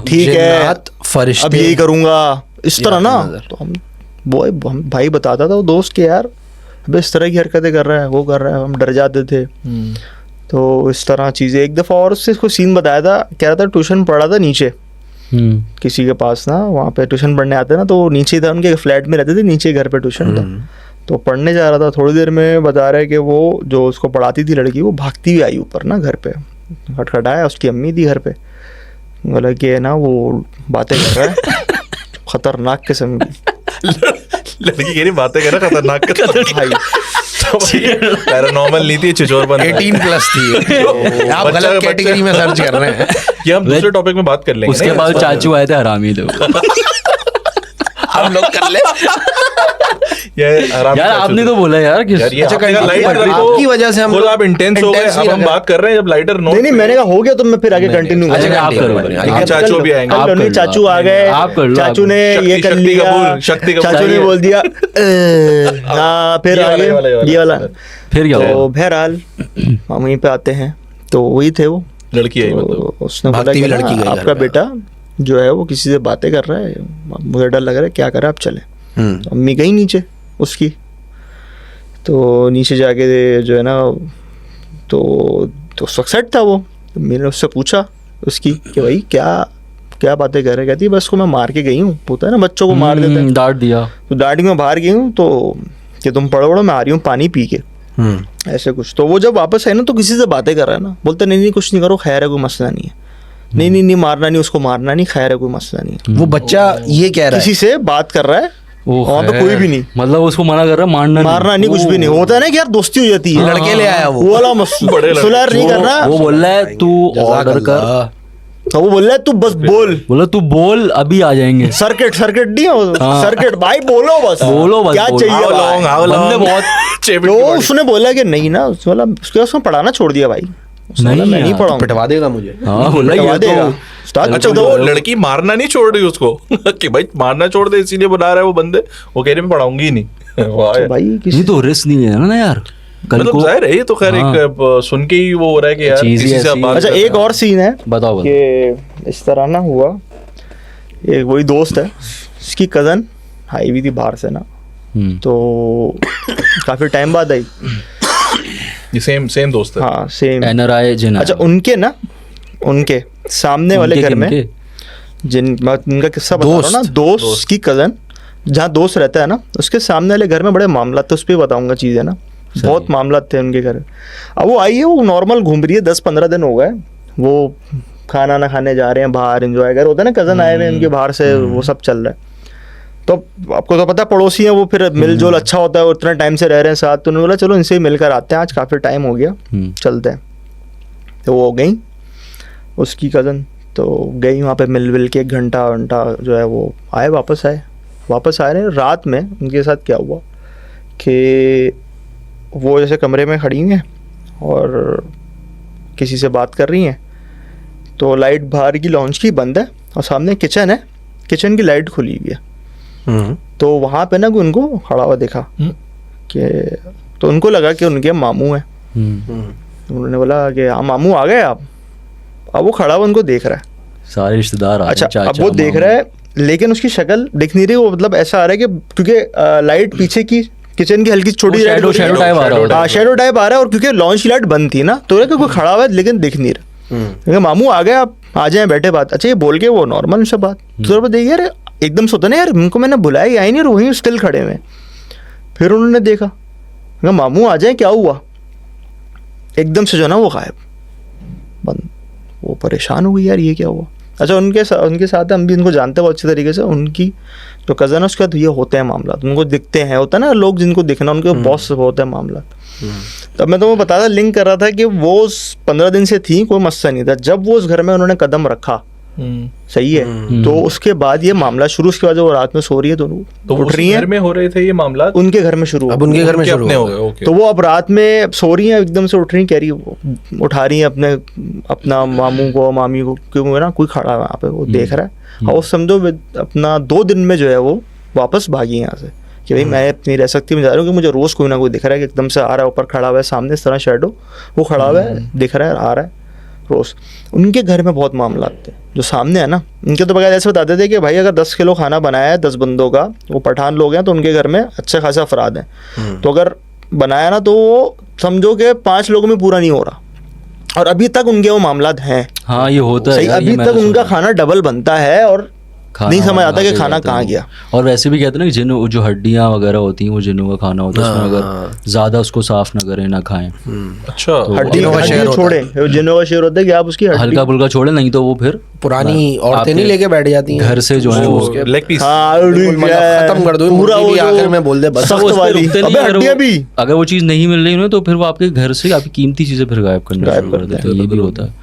ठीक है, जिन्नात, फरिश्ते, अब यही करूंगा, इस ये तरह ना। आते नजर। तो हम भाई बताता था वो दोस्त के, यार अबे इस तरह की हरकतें कर रहा है, वो कर रहा है, हम डर जाते थे। तो इस तरह चीज़ें। एक दफ़ा और उससे इसको सीन बताया था, कह रहा था ट्यूशन पढ़ा था नीचे किसी के पास ना, वहाँ पे ट्यूशन पढ़ने आते ना, तो वो नीचे था, उनके फ्लैट में रहते थे, नीचे घर पे ट्यूशन था। तो पढ़ने जा रहा था, थोड़ी देर में बता रहा है कि वो जो उसको पढ़ाती थी लड़की, वो भागती हुई आई ऊपर ना घर पे, खटखटाया, उसकी अम्मी थी घर पे, बोला कि ना वो बातें कर रहा है खतरनाक किस्म की। लड़की कह रही बातें कर रहा खतरनाक भाई पैरानॉर्मल नहीं थी, छिचोरपन था। 18+ थी। आप बच्चा- गलत कैटेगरी में सर्च कर रहे हैं। ये हम दूसरे टॉपिक में बात कर लेंगे। उसके नहीं? बाद चाचू आए थे हरामी थे वो। हम लोग कर ले। ये आराम यार से चाचू आपने थे। तो बोला यार कि यार ये अच्छा, आपने कहा आपकी- लाइटर रखो, आपकी वजह से हम खुद लोग आप इंटेंस हो गए। intense अब नहीं हम रख बात कर रहे हैं जब लाइटर नो। नहीं, मैंने कहा हो गया, तो मैं फिर आगे कंटिन्यू अच्छा, करूंगा। आप करो, आप चाचू भी आएंगे। आप कर लो, चाचू आ गए, आप कर लो, चाचू आप- ने ये कर शक्ति लिया, कपूर, शक्ति कपूर। चाचू ने चाहिए। बोल दिया हाँ, फिर ये वाला, आगे ये वाला, ये वाला। ये वाला। फिर क्या तो हुआ? बहरहाल हम वहीं पे आते हैं, तो वही थे वो। लड़की आई मतलब। तो उसने बोला भागती कि हुई ना, लड़की गई घर आपका पे। बेटा जो है वो किसी से बातें कर रहा है, मुझे डर लग रहा है, क्या करें, आप चले। तो अम्मी गई नीचे उसकी, तो नीचे जाके जो है ना, तो उस वक्त सेट था वो। तो मैंने उससे पूछा उसकी कि भाई क्या क्या बातें कर रहे, कहती है बस को मैं मार के गई हूँ, होता है ना बच्चों को मार देते हैं, डांट दिया। तो डांटी में बाहर गई हूँ, तो कि तुम पढ़ो पढ़ो, मैं आ रही हूँ पानी पी के, ऐसे कुछ। तो वो जब वापस आए ना, तो किसी से बातें कर रहा है ना, बोलते नहीं नहीं कुछ नहीं करो, खैर है, कोई मसला नहीं है। नहीं नहीं नहीं मारना नहीं, उसको मारना नहीं, खैर है कोई मसला नहीं। वो बच्चा ये कह रहा है किसी से बात कर रहा है, वो वहाँ पे है। कोई भी नहीं, मतलब उसको मना कर रहा है, मारना नहीं, कुछ भी नहीं होता है ना कि यार दोस्ती हो जाती है, लड़के ले आया वो। वो वाला मसला सुलह नहीं करना। वो बोल रहा है तू ऑर्डर कर, जज़ाकल्लाह। तो वो बोल रहा है तू बस बोल, बोला तू बोल अभी आ जाएंगे। सर्किट नहीं है वो, हाँ। सर्किट भाई बोलो बस, बोलो बस, क्या बोलो। चाहिए How long, भाई? how long? बंदे बहुत तो उसने बोला कि नहीं ना, उसने बोला उसके बाद उसने पढ़ाना छोड़ दिया भाई, उसने बोला, नहीं मैं नहीं यार, पढ़ाऊंगा, पिटवा देगा मुझे। हाँ बोला पिटवा ये देगा। तो उस्ताद अच्छा तो वो लड़की मारना नहीं छोड़ रही उसको कि भाई मारना छोड़ दे, इसीलिए बुला रहा है वो बंदे, वो कह रहे मैं पढ़ाऊंगी ही नहीं। वाह यार। भाई ये किसी तो रिस्क नहीं है ना यार, कल मतलब को जाहिर है ये तो खैर हाँ। एक सुन के ही वो हो रहा है कि यार चीज़ ही किसी से आप ऐसी बात अच्छा कर एक रहे हैं। और सीन है बताओ बताओ। कि इस तरह ना हुआ, एक वही दोस्त है, इसकी कज़न आई हुई थी बाहर से ना, तो काफ़ी टाइम बाद आई। ये सेम दोस्त है। हाँ सेम। एनआरआई जिन अच्छा उनके ना, उनके सामने वाले घर में मैं उनका किस्सा बता रहा हूँ ना, दोस्त की कज़न जहाँ दोस्त रहता है ना, उसके सामने वाले घर में बड़े मामला थे, उस पर बताऊंगा चीज़ें ना, बहुत मामला थे उनके घर। अब वो आई है, वो नॉर्मल घूम रही है, 10-15 दिन हो गए, वो खाना ना खाने जा रहे हैं बाहर, एंजॉय कर, होता है ना कज़न आए हुए हैं उनके बाहर से, वो सब चल रहा है। तो आपको तो पता पड़ोसी हैं वो, फिर मिलजुल अच्छा होता है, उतना टाइम से रह रहे हैं साथ, तो उन्होंने बोला चलो इनसे ही मिलकर आते हैं, आज काफ़ी टाइम हो गया, चलते हैं। तो वो गई उसकी कज़न, तो गई वहाँ पे मिल के 1 घंटा जो है वो आए, वापस आ रहे हैं। रात में उनके साथ क्या हुआ कि वो जैसे कमरे में खड़ी हैं और किसी से बात कर रही हैं, तो लाइट बाहर की लॉन्च की बंद है और सामने किचन है, किचन की लाइट खुली हुई है। तो वहाँ पे ना कोई उनको खड़ा हुआ देखा कि, तो उनको लगा कि उनके मामू हैं। उन्होंने बोला कि हाँ मामू आ गए आप। अब वो खड़ा हुआ उनको देख रहा है, सारे रिश्तेदार आ रहे हैं, अच्छा अब चाचा, वो देख मामा। रहा है, लेकिन उसकी शक्ल दिख नहीं रही, वो मतलब ऐसा आ रहा है कि क्योंकि लाइट पीछे की किचन की हल्की छोटी वो लाइट shadow type आ रहा होता है। हाँ शैडो टाइप आ रहा है, और क्योंकि लॉन्च की लाइट बंद थी ना, तो लगा कि कोई खड़ा हुआ है लेकिन दिख नहीं रहा। क्योंकि मामू आ गए, आप आ जाए बैठे बात। अच्छा ये बोल के वो नॉर्मल से बात, तो देखिए यार एकदम से होता ना यार, उनको मैंने बुलाया ही आई नहीं, और वहीं स्टिल खड़े हुए। फिर उन्होंने देखा, मामू आ जाए क्या हुआ, एकदम से जो ना वो गायब, बंद। वो परेशान हो गई यार ये क्या हुआ। अच्छा उनके साथ हम भी इनको जानते हैं बहुत अच्छे तरीके से, उनकी जो कज़न है उसके बाद ये होते हैं मामला, उनको दिखते हैं, होता है ना लोग जिनको दिखना, उनके बॉस से होते हैं मामला। तब मैं तुम्हें बता था, लिंक कर रहा था कि वो 15 दिन से थी, कोई मसला नहीं था, जब वो उस घर में उन्होंने कदम रखा, सही है, तो उसके बाद ये मामला शुरू, उसके बाद जब वो रात में सो रही है तो उठ रही घर है, में हो रहे थे ये मामला, उनके घर में शुरू, अब उनके घर में शुरू अपने हो हो गए। गए। ओके। तो वो अब रात में सो रही हैं, एकदम से उठ रही, कह रही उठा रही हैं अपना मामू को मामी को, क्योंकि ना कोई खड़ा है वहाँ पे, वो देख रहा है, और वो समझो अपना 2 दिन में जो है वो वापस भागी यहाँ से कि भाई मैं नहीं रह सकती, मैं जा रही हूँ, कि मुझे रोज़ कोई ना कोई दिख रहा है कि एकदम से आ रहा है, ऊपर खड़ा हुआ है सामने इस तरह शैडो, वो खड़ा हुआ है, दिख रहा है, आ रहा है रोज़। उनके घर में बहुत मामला थे जो सामने है ना, उनके तो बगैर ऐसे बताते थे कि भाई अगर 10 किलो खाना बनाया है 10 बंदों का, वो पठान लोग हैं, तो उनके घर में अच्छे खासे अफराद हैं, तो अगर बनाया ना तो वो समझो कि 5 लोगों में पूरा नहीं हो रहा, और अभी तक उनके वो मामला हैं। हाँ ये होता है सही, यार, ये अभी मैंने तक उनका सुना। खाना डबल बनता है, और खाना नहीं समझ वाना आता कि खा के खाना जाते कहाँ हैं। गया। और वैसे भी कहते हैं ना कि जिन जो हड्डियां वगैरह होती हैं वो जिनों का खाना होता है, उसमें अगर ज्यादा उसको साफ ना करें ना खाएं, अच्छा हड्डियों का शेर होता छोड़े, जिनों का शेर होता है कि आप उसकी हड्डी, हल्का फुल्का छोड़े, नहीं तो वो फिर पुरानी औरतें आपके नहीं लेके बैठ जाती हैं घर से जो है वो लेग पीस। हाँ बिल्कुल, मतलब खत्म कर दो, पूरा मुर्गी वो भी जो आखिर में बोल दे बस। सख्त वो उस पे वाली, रुकते नहीं, अबे अगर हड्डियां वो- भी। अगर वो चीज़ नहीं मिल रही उन्हें, तो फिर वो आपके घर से आपकी कीमती चीज़ें फिर गायब करना शुरू कर देते हैं, ये भी होता है।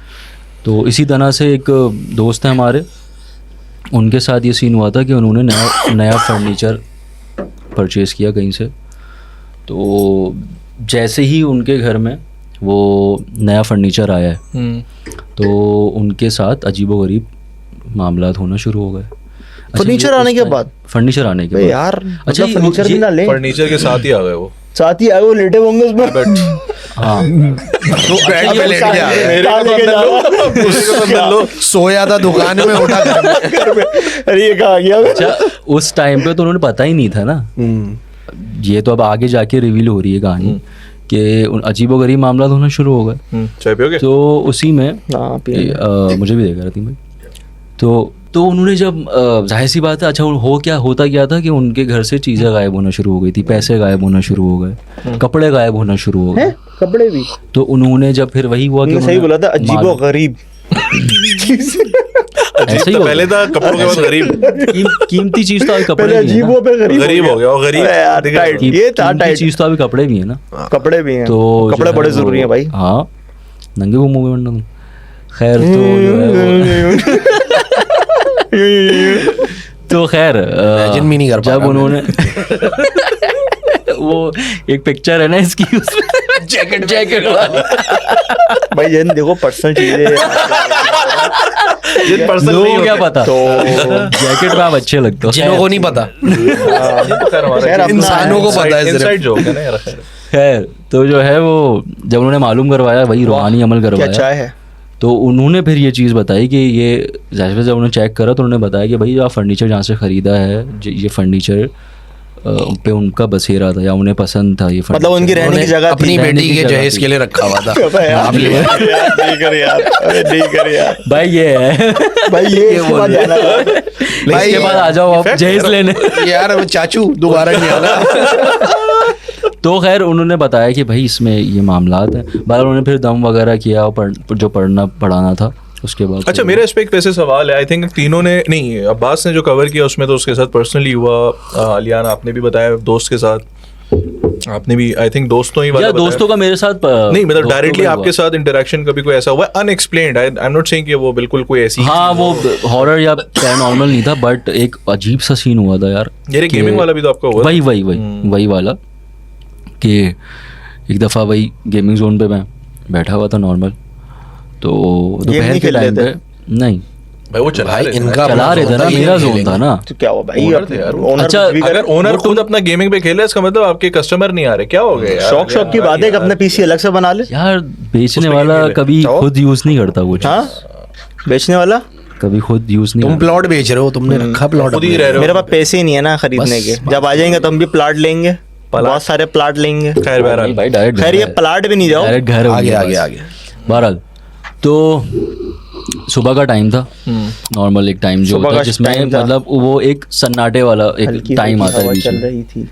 तो इसी तरह से एक दोस्त है हमारे, उनके साथ ये सीन हुआ था कि उन्होंने नया फर्नीचर परचेज़ किया कहीं से, तो जैसे ही उनके घर में वो नया फर्नीचर आया है, तो उनके साथ अजीबोगरीब मामलात होना शुरू हो गए। अच्छा, फर्नीचर ये आने उस के टाइम- बाद? फर्नीचर आने के बे बाद यार अच्छा, मतलब फर्नीचर भी ना ले, फर्नीचर के साथ ही आ गए वो। साथ ही आए वो लेटे होंगे उसमें। हाँ तो अबे बैठ लेट गया, कहाँ लेके जा रहा हो? सोया था दुकान में, उठा घर में। घर में। अरे ये कहाँ गया? अच्छा उस टाइम पे तो उन्होंने पता ही नहीं था ना, ये तो अब आगे जाके रिवील हो रही है कहानी कि अजीबोगरीब मामला होना शुरू हो गए। चाय पियोगे? तो उसी में हाँ पिए। मुझे भी देगा रतीम भाई, तो उन्होंने जब जाहिर सी बात है, अच्छा होता क्या था कि उनके घर से चीज़ें गायब होना शुरू हो गई थी, पैसे गायब होना शुरू हो गए, कपड़े गायब होना शुरू हो गए। हैं? कपड़े भी? तो उन्होंने जब फिर वही हुआ कि तुमने सही बोला था, अजीबो मालूम- गरीब। ऐसे ही तो होता पहले था कपड़ों के बाद गरीब, कीमती चीज तो अभी कपड़े पहले भी है अजीबों ना। पे गरीब हो गया, और गरीब अबे यार, दिखा टाइट। रहा ये था कीमती टाइट। चीज तो अभी कपड़े भी है ना। कपड़े भी हैं, तो जो कपड़े है बड़े वो- जरूरी हैं भाई। हाँ, नंगे को मूवी बनना तुम। खैर तो जो है वो तो खैर Imagine भी नहीं कर पा जब रहा उन्होंने वो एक पिक्चर है ना इसकी, उसमें जैकेट वाली, भाई जैन देखो पर्सनल चीजें जिन पर्सन लोगों नहीं को क्या होते। पता, तो जैकेट में आप अच्छे लगते हो। जिन्हों को नहीं पता, खैर अपना इंसानों को पता है सिर्फ। इनसाइड जोक है ना यार। खैर। खैर तो जो है वो जब उन्होंने मालूम करवाया, वही रूहानी अमल क्या करवाया, चाय है? तो उन्होंने फिर ये चीज़ बताई कि ये जैसे जब उन्होंने चेक करा तो उन्होंने बताया कि भाई जो आप फर्नीचर जहाँ से ख़रीदा है, ये फर्नीचर पे उनका बसेरा था या उन्हें पसंद था ये मतलब furniture। उनकी रहने की जगह थी। अपनी रहने बेटी की के जगह जहेज थी। के लिए रखा हुआ था। अबे यार, नहीं कर यार, अबे नहीं कर यार भाई ये है भाई, ये इसके बाद जाना था। इसके बाद आ जाओ आप जहेज लेने। यार वो चाचू दोबारा नहीं आना। तो खैर उन्होंने बताया कि भाई इसमें ये मामलात हैं। बाद उन्होंने फिर दम वगैरह किया और जो पढ़ाना था उसके बाद। अच्छा, मेरा इस पे एक वैसे सवाल है। आई थिंक तीनों ने नहीं, अब्बास ने जो कवर किया उसमें तो उसके साथ पर्सनली हुआ, अलियान आपने भी बताया दोस्त के साथ, आपने भी आई थिंक दोस्तों ही वाला या बताया। दोस्तों का मेरे साथ नहीं मतलब दोस्तों डायरेक्टली का आपके साथ इंटरेक्शन कभी कोई ऐसा हुआ है unexplained? I am not saying कि वो बिल्कुल कोई ऐसी हुआ। हाँ, वो हॉरर या पैरानॉर्मल नहीं था, बट एक अजीब सा सीन हुआ था यार। ये कि- गेमिंग वाला भी तो आपका हुआ था? वही वाला कि एक दफ़ा वही गेमिंग जोन पे मैं बैठा हुआ था नॉर्मल, तो दोपहर नहीं के खेल टाइम रहे पे नहीं भाई वो चला भाई रहे थे। इनका चला रहे थे ना, मेरा जोन था ना। तो क्या हुआ भाई? Owner थे यार। ओनर अच्छा, कुछ भी करे। अगर ओनर खुद अपना गेमिंग पे खेले इसका मतलब आपके कस्टमर नहीं आ रहे, क्या हो गया यार? शौक की बात है कि अपने पीसी अलग से बना ले। यार बेचने उसमें वाला game खेले। कभी तो? खुद यूज़ नहीं करता कुछ, हाँ, बेचने वाला कभी खुद यूज़ नहीं तुम करता। प्लॉट बेच रहे हो, तुमने रखा प्लॉट खुद ही रह रहे हो। मेरे पास पैसे ही नहीं है ना खरीदने बस, के। जब आ जाएंगे तो हम भी प्लाट लेंगे, बहुत सारे प्लाट लेंगे। खैर बहरहाल नहीं भाई, डायरेक्ट खैर ये प्लाट भी नहीं जाओ। डायरेक्ट घर आगे होंगे आगे बस। आगे। बहरहाल तो सुबह का टाइम था, नॉर्मल एक टाइम जो सुबह होता का है जिसमें time था। मतलब वो एक सन्नाटे वाला एक हल्की टाइम हल्की आता है हवा बीच चल में, रही थी,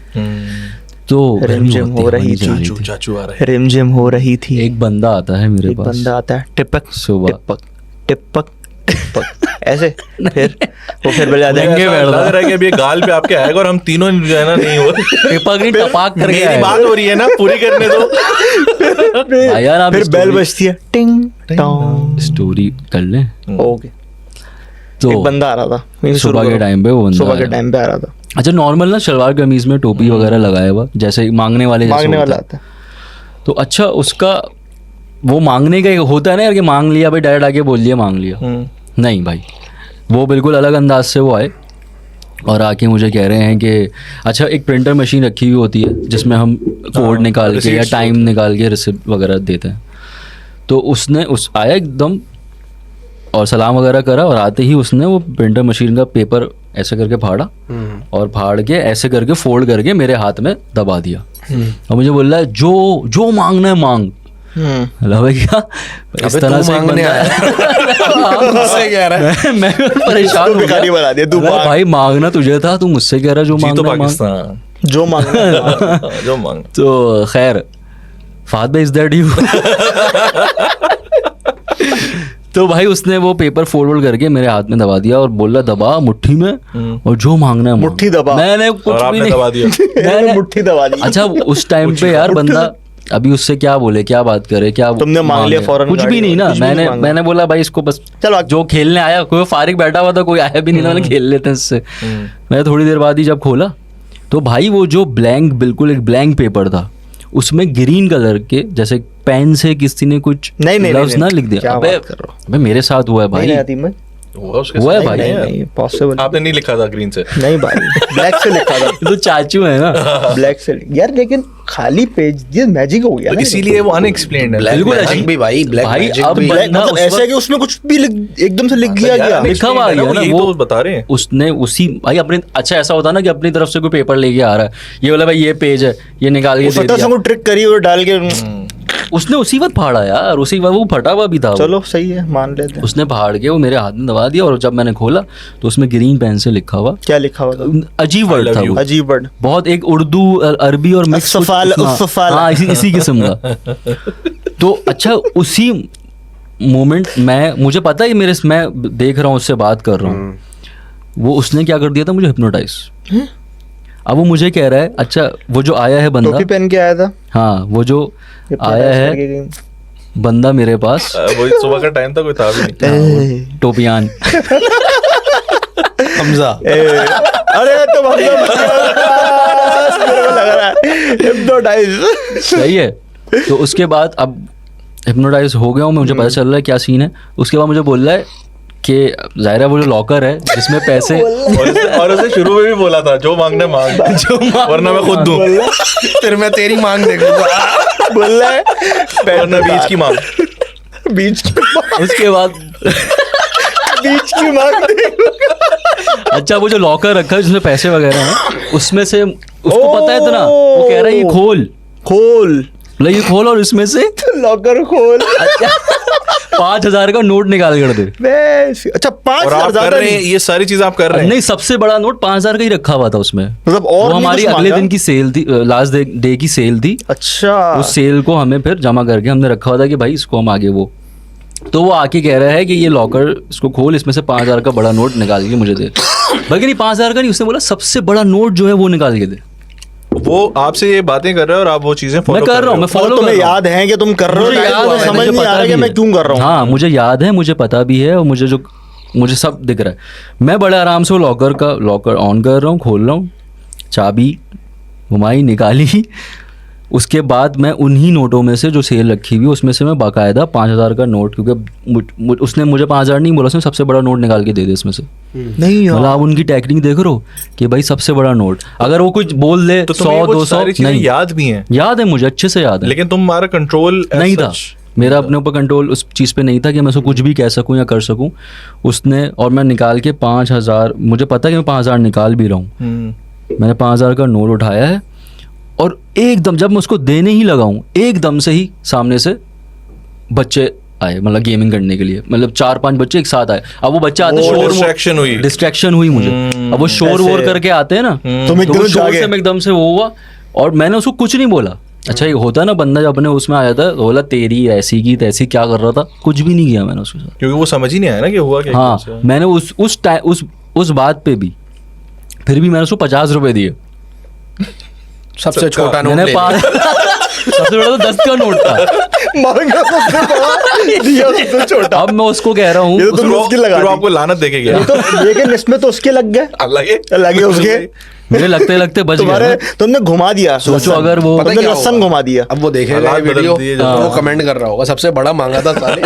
तो गर्मी रिमझिम होती हो है, रही हवा नहीं थी। जा रही चाचू थी। चाचू आ रहे हैं। रिमझिम हो रही थी। एक बंदा आता है मेरे एक पास, बंदा आता है, टिपक सुबह। टिपक टिपक टिपक ऐसे, फिर वो फिर बोले जाते हैं, लंगे ऐसा बैठ लग रहा। रहा है कि अभी ये गाल पे आपके आएगा और हम तीनों जो है ना नहीं हो। टिपक नहीं, टपाक करके मेरी आएगा। बात हो रही है ना, पूरी करने दो। भाई यार आप फिर बेल बजती है, टिंग टोंग। स्टोरी कर लें। ओके, तो एक बंदा आ रहा था। मीन्स शुरू सुबह के करो। टाइम पे वो बंदा सुबह के आया। टाइम पे आ रहा था, अच्छा, नॉर्मल ना सलवार कमीज में टोपी वगैरह लगाया हुआ, जैसे मांगने वाले जैसे मांगने होता वाला है। आता है। तो अच्छा उसका वो मांगने का एक होता है ना यार कि मांग लिया भाई, डायरेक्ट आके बोल दिया मांग लिया। नहीं भाई, वो बिल्कुल अलग अंदाज से वो आए और आके मुझे कह रहे हैं कि अच्छा एक प्रिंटर मशीन रखी हुई होती है जिसमें हम कोड निकाल के या receipts टाइम निकाल के रिसिप्ट वगैरह देते हैं। तो उसने आया एकदम और सलाम वगैरह करा और आते ही उसने वो प्रिंटर मशीन का पेपर ऐसे करके फाड़ा और फाड़ के ऐसे करके फोल्ड करके मेरे हाथ में दबा दिया और मुझे बोल रहा है जो मांगना है मांग। हेलो भैया, इस अबे तरह तू से एक मांगने बंदा मुझसे कह रहा है। मैं परेशान हो भिखारी बना दिया, तू गया। मांग। भाई मांगना तुझे था, तू मुझसे कह रहा जो जी तो मांगना है, मांग। पाकिस्तान जो मांगना है। जो मांग। तो खैर फाद भाई, इज दैट यू? तो भाई उसने वो पेपर फोल्ड करके मेरे हाथ में दबा दिया और बोला दबा मुट्ठी में और जो मांगना है मांग। मुट्ठी दबा। मैंने और कुछ भी आपने नहीं दबा दिया। मैंने मुट्ठी दबा दी। अच्छा उस टाइम पे यार बंदा अभी उससे क्या बोले, क्या बात करे, क्या तुमने मांग लिया मांगे? फौरन कुछ भी गाड़ी नहीं ना। कुछ भी नहीं मैंने मांगा। मैंने बोला भाई इसको बस चलो जो खेलने आया, कोई फारिग बैठा हुआ था, कोई आया भी नहीं था, मैंने खेल लेते हैं इससे। मैं थोड़ी देर बाद ही जब खोला तो भाई वो जो ब्लैंक, बिल्कुल एक ब्लैंक पेपर था, उसमें ग्रीन कलर के जैसे पेन से किसी ने कुछ नहीं, लफ्ज नहीं, ना लिख दिया। क्या अबे बात कर रहे हो? अबे मेरे साथ हुआ है भाई, नहीं आती मैं। हुआ उसके हुआ है साथ? भाई। नहीं, नहीं पॉसिबल आपने नहीं लिखा था ग्रीन से? नहीं भाई, ब्लैक से लिखा था। तो चाचू है ना। ब्लैक से यार, लेकिन खाली पेज ये मैजिक हो गया तो ना। इसीलिए वो अनएक्सप्लेन्ड है। ब्लैक बिल्कुल मैजिक अजीब। भी भाई, ब्लैक भाई, मैजिक अब भी। बंदा मतलब उस ऐसा है वक्त- कि उसमें कुछ भी एकदम से लिख दिया गया। लिखा हुआ आ गया ना, यही वो तो बता रहे हैं। उसने उसी भाई अपने, अच्छा ऐसा होता ना कि अपनी तरफ से कोई पेपर लेके आ रहा है, ये बोला भाई ये पेज है, ये निकाल के दे फटा दिया। को ट्रिक करी और डाल के उसने उसी वक्त फाड़ा यार, उसी वक्त वो फटा हुआ भी था वो। चलो सही है, मान लेते हैं। उसने फाड़ के वो मेरे हाथ में दबा दिया और जब मैंने खोला तो उसमें ग्रीन पेन से लिखा हुआ, क्या लिखा हुआ था? अजीब वर्ड था वो, अजीब वर्ड। बहुत एक उर्दू अरबी और मिक्स कुछ अस्सफाल, उसमें- अस्सफाल। हाँ इसी किस्म का। तो अच्छा उसी मोमेंट मुझे पता है मैं देख रहा हूँ, उससे बात कर रहा हूँ, वो उसने क्या कर दिया था मुझे हिप्नोटाइज। अब वो मुझे कह रहा है अच्छा वो जो आया है बंदा, टोपी पहन के आया था, हाँ वो जो आया है बंदा मेरे पास, वो सुबह का टाइम था, कोई था भी नहीं। टोपियान हमजा। अरे तो मेरे को लग रहा है हिप्नोटाइज। सही है। तो उसके बाद अब हिप्नोटाइज हो गया हूँ मैं, मुझे पता चल रहा है क्या सीन है। उसके बाद मुझे बोल रहा है कि ज़ाहिर है वो जो लॉकर है जिसमें पैसे और उसे शुरू में भी बोला था जो मांगना मांग, वरना मैं खुद दूं, फिर मैं तेरी मांग देखूंगा। बोल रहा है वरना बीच की मांग। बीच की मांग, उसके बाद बीच की मांग अच्छा वो जो लॉकर रखा है जिसमें पैसे वगैरह हैं, उसमें से उसको पता है इतना, वो कह रहा है ये खोल मतलब ये खोल और इसमें से लॉकर खोल। 5,000 का नोट निकाल कर दे। अच्छा और आप कर रहे हैं ये सारी चीजें, आप कर रहे हैं। नहीं सबसे बड़ा नोट 5,000 का ही रखा हुआ था उसमें। मतलब और वो नहीं हमारी कुछ अगले मांगा? दिन की सेल थी, लास्ट डे की सेल थी। अच्छा उस सेल को हमें फिर जमा करके हमने रखा हुआ था कि भाई इसको हम आगे वो, तो वो आके कह रहा है कि ये लॉकर इसको खोल, इसमें से 5,000 का बड़ा नोट निकाल के मुझे दे। बल्कि नहीं 5,000 का नहीं, उसने बोला सबसे बड़ा नोट जो है वो निकाल के दे। वो आपसे ये बातें कर रहे हो और आप वो चीजें फॉलो मैं कर रहा हूँ, मैं फॉलो तुम्हें कर रहा हूँ। याद है कि तुम कर रहे हो, मुझे याद है, समझ मुझे नहीं आ पता रहा कि भी मैं है। क्यों कर रहा हूँ। हाँ मुझे याद है, मुझे पता भी है, और मुझे सब दिख रहा है। मैं बड़े आराम से वो लॉकर ऑन कर रहा हूँ, खोल रहा हूँ, चाबी घुमाई निकाली। उसके बाद मैं उन्हीं नोटों में से जो सेल रखी हुई उसमें से मैं बाकायदा 5,000 का नोट, क्योंकि उसने मुझे 5,000 नहीं बोला, उसने सबसे बड़ा नोट निकाल के दे दिया इसमें से। नहीं मतलब आप उनकी टेक्निक देख रहे हो कि भाई सबसे बड़ा नोट, अगर वो कुछ बोल दे तो 100-200 नहीं याद भी हैं, याद है मुझे अच्छे से याद है, लेकिन तुम्हारा कंट्रोल नहीं था मेरा अपने ऊपर कंट्रोल उस चीज़ पे नहीं था कि मैं उसको कुछ भी कह सकूं या कर सकूं। उसने और मैं निकाल के 5,000, मुझे पता है कि मैं 5,000 निकाल भी रहा हूँ। मैंने 5,000 का नोट उठाया है और एकदम जब मैं उसको देने ही लगा हूँ, एकदम से ही सामने से बच्चे आए, मतलब गेमिंग करने के लिए, मतलब 4-5 बच्चे एक साथ आए। अब वो बच्चे आते डिस्ट्रैक्शन हुई मुझे। अब वो शोर वोर करके आते हैं ना, तो वो शोर से मैं एकदम से वो हुआ और मैंने उसको कुछ नहीं बोला। अच्छा ये होता है ना, बंदा जब अपने उसमें आया था बोला तेरी ऐसी की तैसी, क्या कर रहा था, कुछ भी नहीं किया मैंने उसके साथ, क्योंकि वो समझ ही नहीं आया ना कि हुआ क्या। हाँ मैंने उस बात पे भी फिर भी मैंने उसको 50 रुपए दिए। सबसे छोटा नोट मैंने ले 5 सबसे बड़ा तो 10 का नोट था। मांगा सबसे बड़ा, दिया सबसे छोटा। अब मैं उसको कह रहा हूँ ये तो तुम उसकी लगा फिर दी। आपको लानत देके गया। ये तो लेकिन इसमें तो उसके लग गए, लगे उसके, मेरे लगते बच तुम्हारे गया। तुमने घुमा दिया। सोचो अगर वो पता तुमने क्या लसन होगा? घुमा दिया। अब वो देखेगा ये हालात बदल वीडियो दिए तो वो कमेंट कर रहा होगा सबसे बड़ा मांगा था साले।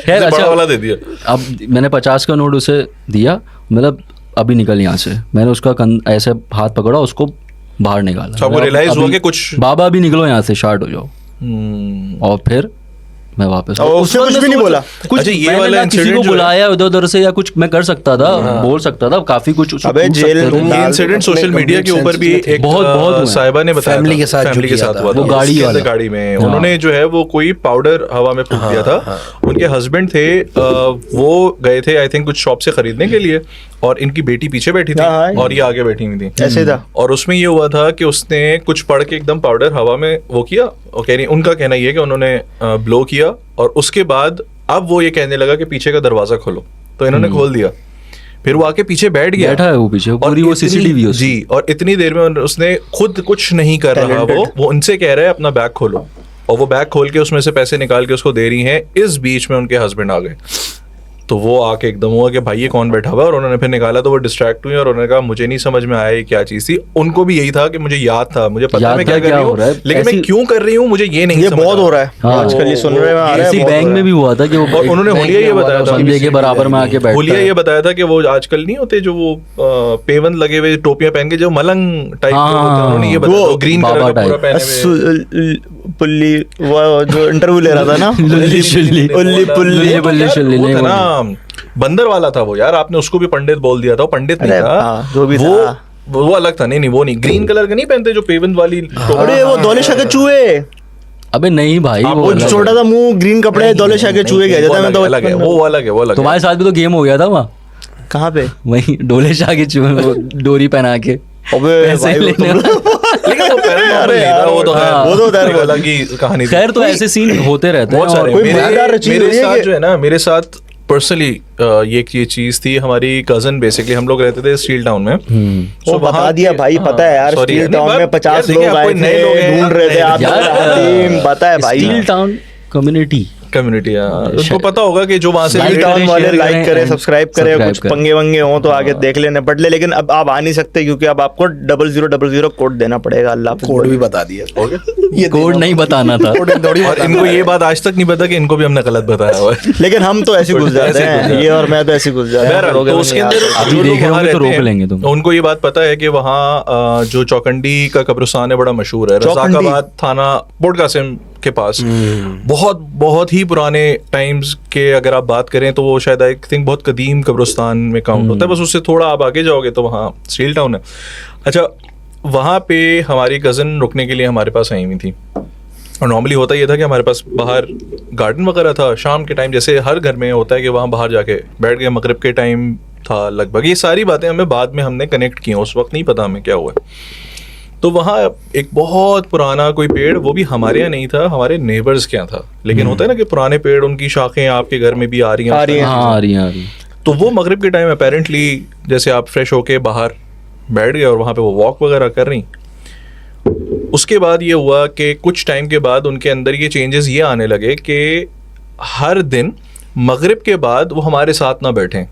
खैर बड़ा अच्छा वाला दे दिया। अब मैंने 50 का नोट उसे दिया, मतलब अभी निकल यहाँ से, मैंने उसका ऐसे हाथ पकड़ा, उसको बाहर निकाला। तो आपको realize हुआ कि कुछ बाबा भी निकलो यहाँ से, शार्ट हो जाओ। और फिर मैं वापस और उसने कुछ भी नहीं बोला। कुछ अच्छा, ये मैंने वाला ना किसी को incident जो है- बुलाया उधर उधर से या कुछ मैं कर सकता था, बोल सकता था, काफी कुछ उसको अबे पूछ जेल सकते थे। तुम ये इंसिडेंट अपने सोशल मीडिया के complete ऊपर भी senses में एक बहुत हुए। साहिबा ने बताया Family था, के साथ family जो के किया साथ था। हुआ था, वो गाड़ी उसके अंदर वाला। गाड़ी में हाँ। उन्होंने जो है वो कोई पाउडर हवा में फूंक दिया था। उनके हस्बैंड थे, वो गए थे आई थिंक कुछ शॉप से खरीदने के लिए, और इनकी बेटी पीछे बैठी थी हाँ, और ये आगे बैठी हुई थी। ऐसे था। और उसमें ये हुआ था कि उसने कुछ पढ़ के एकदम पाउडर हवा में वो किया, और कह रही उनका कहना ये है कि उन्होंने ब्लो किया, और उसके बाद अब वो ये कहने लगा कि पीछे का दरवाजा खोलो, तो इन्होंने खोल दिया। फिर वो आके पीछे बैठ गया, बैठा है वो पीछे, और पूरी वो इतनी- CCTV जी, और इतनी देर में उसने खुद कुछ नहीं कर रहा, वो उनसे कह रहा है अपना बैग खोलो, और वो बैग खोल के उसमें से पैसे निकाल के उसको दे रही हैं। इस बीच में उनके हस्बैंड आ गए, तो वो आके एकदम हुआ कि भाई ये कौन बैठा हुआ है, और उन्होंने फिर निकाला तो वो डिस्ट्रैक्ट हुई और उन्होंने कहा मुझे नहीं समझ में आया ये क्या चीज थी। उनको भी यही था कि मुझे याद था, मुझे पता है याद मैं था क्या कर क्या रही हो रहा हूँ, है, लेकिन मैं ऐसी- क्यों कर रही हूँ मुझे ये नहीं ये समझ बहुत आ हो रहा है हाँ, आजकल, ये सुनने में आ रहा है। ऐसी बहुत हो बैंक रहा में है। भी हुआ था कि वो और उन्होंने होलिया ये बताया था, बंदे के बराबर में आके बैठता होलिया है। ये बताया था कि वो आजकल नहीं होते जो वो पेवन लगे हुए टोपियां पहन के जो मलंग टाइप हाँ, के होते हैं, उन्होंने ये बताया वो ग्रीन बाबा कलर का पूरा type। पहने हुए। पुल्ली वो जो इंटरव्यू ले रहा था ना, लुल्ली शुल्ली। उल्ली पुल्ली। लुल्ली बल्ली शुल्ली वो नहीं था वो ना, बंदर वाला था वो यार, आपने उसको भी पंडित बोल दिया था, वो पंडित नहीं अरे था, हाँ, जो भी वो था। वो अलग था। नहीं वो नहीं, ग्रीन कलर का नहीं पहनते जो पेवन वाली टोपी। अरे वो दौले शाह के चूहे, अबे नहीं भाई, आप वो वो अलग है। छोटा सा मुंह, ग्रीन कपड़े, दौले शाह के चूहे गए जाता है। मैं तो अलग है, वो अलग है, वो अलग है। तुम्हारे साथ भी तो गेम हो गया था वहाँ, कहाँ पे? वही डोले शाह के चूहे, वो डोरी पहना के अबे पैसे भाई, वो लेने तुम लोग- लेकिन वो पैरानॉर्मल नहीं था, वो तो है, वो तो एक अलग ही कहानी थी। खैर तो ऐसे सीन होते रहते हैं बहुत सारे और कोई मजेदार चीज़ मेरे हुई है साथ कि- जो है ना, मेरे साथ पर्सनली ये चीज थी। हमारी कजन बेसिकली, हम लोग रहते थे स्टील टाउन में। वो बता दिया भाई, पता है यार, स्टील टाउन में 50 लोग आए थे, ढूंढ रहे थे आप। यार, पता है भाई, स्टील टाउन कम्युनिटी कम्युनिटी, उनको पता होगा कि जो वहां से स्टील Like टाउन करें, वाले share लाइक करें करें, and सब्सक्राइब करें, subscribe कुछ करें। पंगे वंगे हो तो आगे देख लेने पड़ ले, लेकिन अब आप आ नहीं सकते क्योंकि अब आपको 0000 कोड देना पड़ेगा। अल्लाह कोड भी बता दिया, ये कोड नहीं बताना था। कोड थोड़ी और बताना इनको है। ये बात आज तक नहीं पता कि इनको भी हमने गलत बताया हुआ है। लेकिन हम तो ऐसे घुस जाते ऐसे घुस हैं, जाते ये और मैं तो ऐसे घुस जाते बहरहाल, हैं। तो उसके अंदर अभी जो लोग देख रहे वहाँ होंगे तो रहते रोक हैं, लेंगे तुम। उनको ये बात पता है कि वहाँ जो चौकंडी का कब्रिस्तान है बड़ा मशहूर है, चौकंडी? रज़ाकाबाद थाना पोर्ट कासिम के पास। बहुत बहुत ही पुराने टाइम्स के अगर आप बात करें तो वो शायद आई थिंक बहुत कदीम कब्रिस्तान में काउंट होता है। बस उससे थोड़ा आप आगे जाओगे तो वहाँ स्टील टाउन है। अच्छा, वहाँ पे हमारी कज़न रुकने के लिए हमारे पास आई हुई थी, और नॉर्मली होता ये था कि हमारे पास बाहर गार्डन वगैरह था। शाम के टाइम जैसे हर घर में होता है कि वहाँ बाहर जाके बैठ गए, मगरिब के टाइम था लगभग। ये सारी बातें हमें बाद में हमने कनेक्ट की, उस वक्त नहीं पता हमें क्या हुआ। तो वहाँ एक बहुत पुराना कोई पेड़, वो भी हमारे यहाँ नहीं था, हमारे नेबर्स के यहाँ था। लेकिन होता है ना कि पुराने पेड़, उनकी शाखें आपके घर में भी आ रही हैं। आ रही हैं। हाँ, आ रही है। तो वो मगरिब के टाइम अपेरेंटली जैसे आप फ्रेश होके बाहर बैठ गए और वहाँ पे वो वॉक वगैरह कर रही। उसके बाद ये हुआ कि कुछ टाइम के बाद उनके अंदर ये चेंजेस ये आने लगे कि हर दिन मगरिब के बाद वो हमारे साथ ना बैठें,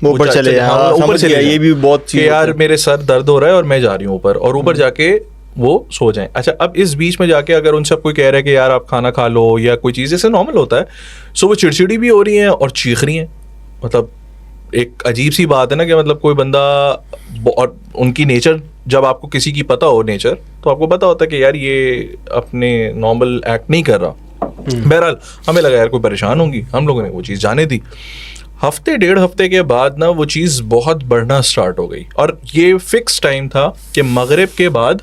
वो ऊपर चले जाए। हाँ, हाँ, ऊपर समझ चले गया, जाएं। ये भी बहुत कि चीज़ यार होती है। मेरे सर दर्द हो रहा है और मैं जा रही हूँ ऊपर, और ऊपर जाके वो सो जाएं। अच्छा, अब इस बीच में जाके अगर उनसे कोई कह रहा है कि यार आप खाना खा लो या कोई चीज़, जैसे नॉर्मल होता है, सो वो चिड़चिड़ी भी हो रही हैं और चीख रही हैं। मतलब एक अजीब सी बात है ना कि मतलब कोई बंदा, और उनकी नेचर जब आपको किसी की पता हो नेचर, तो आपको पता होता है कि यार ये अपने नॉर्मल एक्ट नहीं कर रहा। बहरहाल हमें लगा यार कोई परेशान होंगी, हम लोगों ने वो चीज़ जाने दी। हफ्ते डेढ़ हफ्ते के बाद ना वो चीज़ बहुत बढ़ना स्टार्ट हो गई, और ये फिक्स टाइम था कि मगरिब के बाद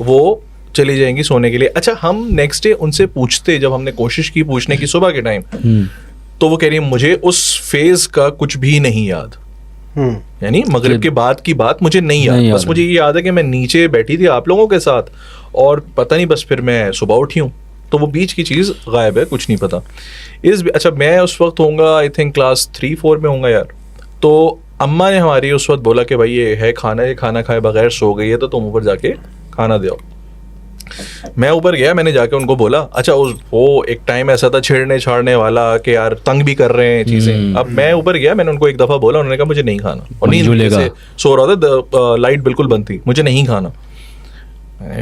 वो चली जाएंगी सोने के लिए। अच्छा, हम नेक्स्ट डे उनसे पूछते, जब हमने कोशिश की पूछने की सुबह के टाइम, तो वो कह रही है मुझे उस फेज का कुछ भी नहीं याद। यानी मगरिब के बाद की बात मुझे नहीं याद, नहीं बस याद मुझे ये याद है कि मैं नीचे बैठी थी आप लोगों के साथ, और पता नहीं बस फिर मैं सुबह उठी हूँ। तो वो बीच की चीज़ गायब है, कुछ नहीं पता। अच्छा, मैं उस वक्त होऊंगा आई थिंक क्लास 3-4 में होऊंगा यार। तो अम्मा ने हमारी उस वक्त बोला कि भाई ये है खाना, ये खाना खाए बगैर सो गई है, तो तुम ऊपर जाके खाना दे आओ। मैं ऊपर गया, मैंने जाके उनको बोला। अच्छा, वो एक टाइम ऐसा था छेड़ने छाड़ने वाला कि यार तंग भी कर रहे हैं चीज़ें। अब मैं ऊपर गया, मैंने उनको एक दफ़ा बोला, उन्होंने कहा मुझे नहीं खाना, और नींद से सो रहा था, लाइट बिल्कुल बंद थी, मुझे नहीं खाना।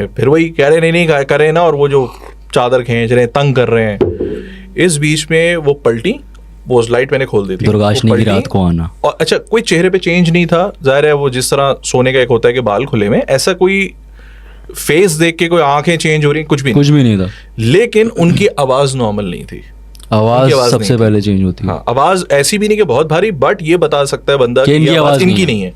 फिर वही कह रहे नहीं करें ना, और वो जो चादर खींच रहे हैं, तंग कर रहे हैं। इस बीच में वो पलटी, वो लाइट मैंने खोल दी थी, दुर्गाशनी वो की पलटी, रात को आना। और अच्छा कोई चेहरे पे चेंज नहीं था, जाहिर है वो जिस तरह सोने का एक होता है कि बाल खुले में, ऐसा कोई फेस देख के कोई आंखें चेंज हो रही, कुछ भी नहीं था। लेकिन उनकी आवाज नॉर्मल नहीं थी। आवाज आवाज सबसे नहीं पहले चेंज होती है। हाँ, आवाज ऐसी भी नहीं कि बहुत भारी, बट ये बता सकता है बंदा कि इनकी आवाज इनकी नहीं है।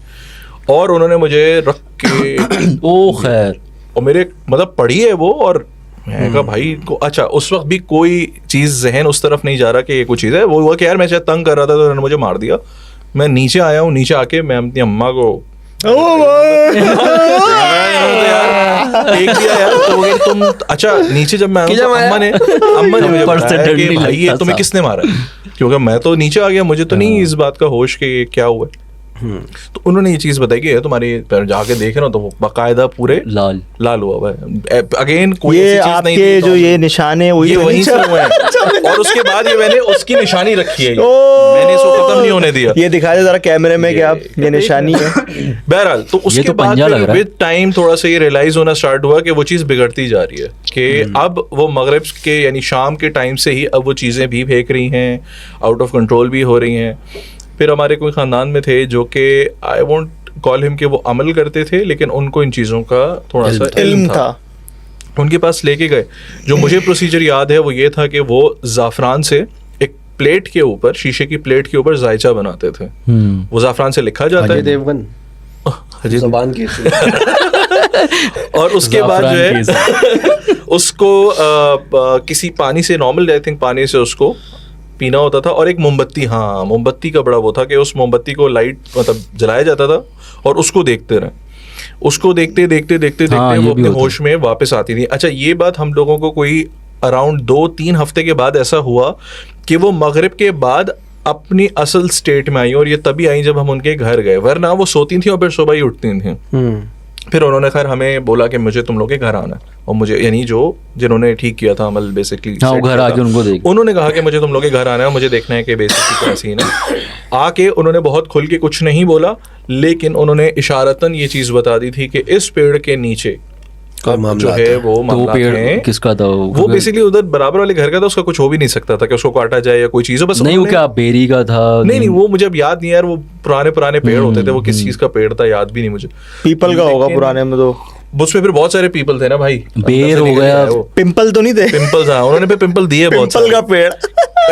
और उन्होंने मुझे रख के ओ खैर, और मेरे मतलब पढ़ी है वो, और मैं कहा भाई को, अच्छा उस वक्त भी कोई चीज़ जहन उस तरफ नहीं जा रहा कि ये कुछ चीज़ है। वो हुआ कि यार मैं शायद तंग कर रहा था तो उन्होंने मुझे मार दिया। मैं नीचे आया हूँ, नीचे आके मैं अपनी अम्मा को एक दिया यार, तो वो कह रही, तुम अच्छा नीचे जब मैं आया तो अम्मा ने मुझे बताया कि भाई ये तुम्हें किसने मारा है, क्योंकि मैं तो नीचे आ गया, मुझे तो नहीं इस बात का होश कि ये क्या हुआ है। तो उन्होंने ये चीज बताई कि तुम्हारी जाके देखे ना तो वो बाकायदा पूरे लाल हुआ हुआ है। अगेन कोई ये ऐसी चीज नहीं आपके थी, जो ये निशाने ये वहीं से हुए हैं, और उसके बाद ये मैंने उसकी निशानी रखी है, मैंने इसको खत्म नहीं होने दिया। ये दिखा दे जरा कैमरे में कि आप ये निशानी है। बहरहाल तो उसके बाद विद टाइम थोड़ा सा ये रियलाइज होना स्टार्ट हुआ कि वो चीज बिगड़ती जा रही है, कि अब वो मगरिब के यानी शाम के टाइम से ही अब वो चीजें भी फेंक रही हैं, आउट ऑफ कंट्रोल भी हो रही हैं। फिर हमारे कोई ख़ानदान में थे जो कि आई वोंट कॉल हिम कि वो अमल करते थे, लेकिन उनको इन चीज़ों का थोड़ा सा इल्म था। उनके पास लेके गए। जो मुझे प्रोसीजर याद है वो ये था कि वो ज़ाफ़रान से एक प्लेट के ऊपर, शीशे की प्लेट के ऊपर जायचा बनाते थे। वो ज़ाफ़रान से लिखा जाता है, देवगन ज़बान की और उसके बाद जो है उसको किसी पानी से, नॉर्मल आई थिंक पानी से उसको पीना होता था। और एक मोमबत्ती, मोमबत्ती का बड़ा वो था कि उस मोमबत्ती को लाइट मतलब जलाया जाता था और उसको देखते रहे। उसको देखते देखते देखते हाँ, देखते ये वो भी अपने होता है। होश में वापस आती थी। अच्छा, ये बात हम लोगों को कोई अराउंड 2-3 हफ्ते के बाद ऐसा हुआ कि वो मगरिब के बाद अपनी असल स्टेट में आई, और ये तभी आई जब हम उनके घर गए, वरना वो सोती थी और फिर सुबह ही उठती थी। फिर उन्होंने खैर हमें बोला कि मुझे तुम लोग के घर आना है, और मुझे यानी जो जिन्होंने ठीक किया था अमल बेसिकली, हाँ, वो घर आके उनको देख, उन्होंने कहा कि मुझे तुम लोग के घर आना है, मुझे देखना है कि बेसिकली क्या सीन है। आके उन्होंने बहुत खुल के कुछ नहीं बोला, लेकिन उन्होंने इशारतन ये चीज़ बता दी थी कि इस पेड़ के नीचे जो है वो तो वो मामला पेड़ किसका था? वो बेसिकली उधर बराबर वाले घर का था, उसका कुछ हो भी नहीं सकता था कि उसको काटा जाए या कोई चीज़ हो, बस नहीं, वो उन्होंने- क्या बेरी का था? नहीं, वो मुझे अब याद नहीं यार, वो पुराने पेड़ होते थे, वो किस चीज़ का पेड़ था याद भी नहीं मुझे। पीपल का होगा लेकिन- पुराने में तो। उसमें फिर बहुत सारे पीपल थे ना भाई, बेर हो गया, पिंपल तो नहीं थे? पिंपल्स, हाँ उन्होंने पे पिंपल दिए बहुत पिंपल का सारे। पेड़।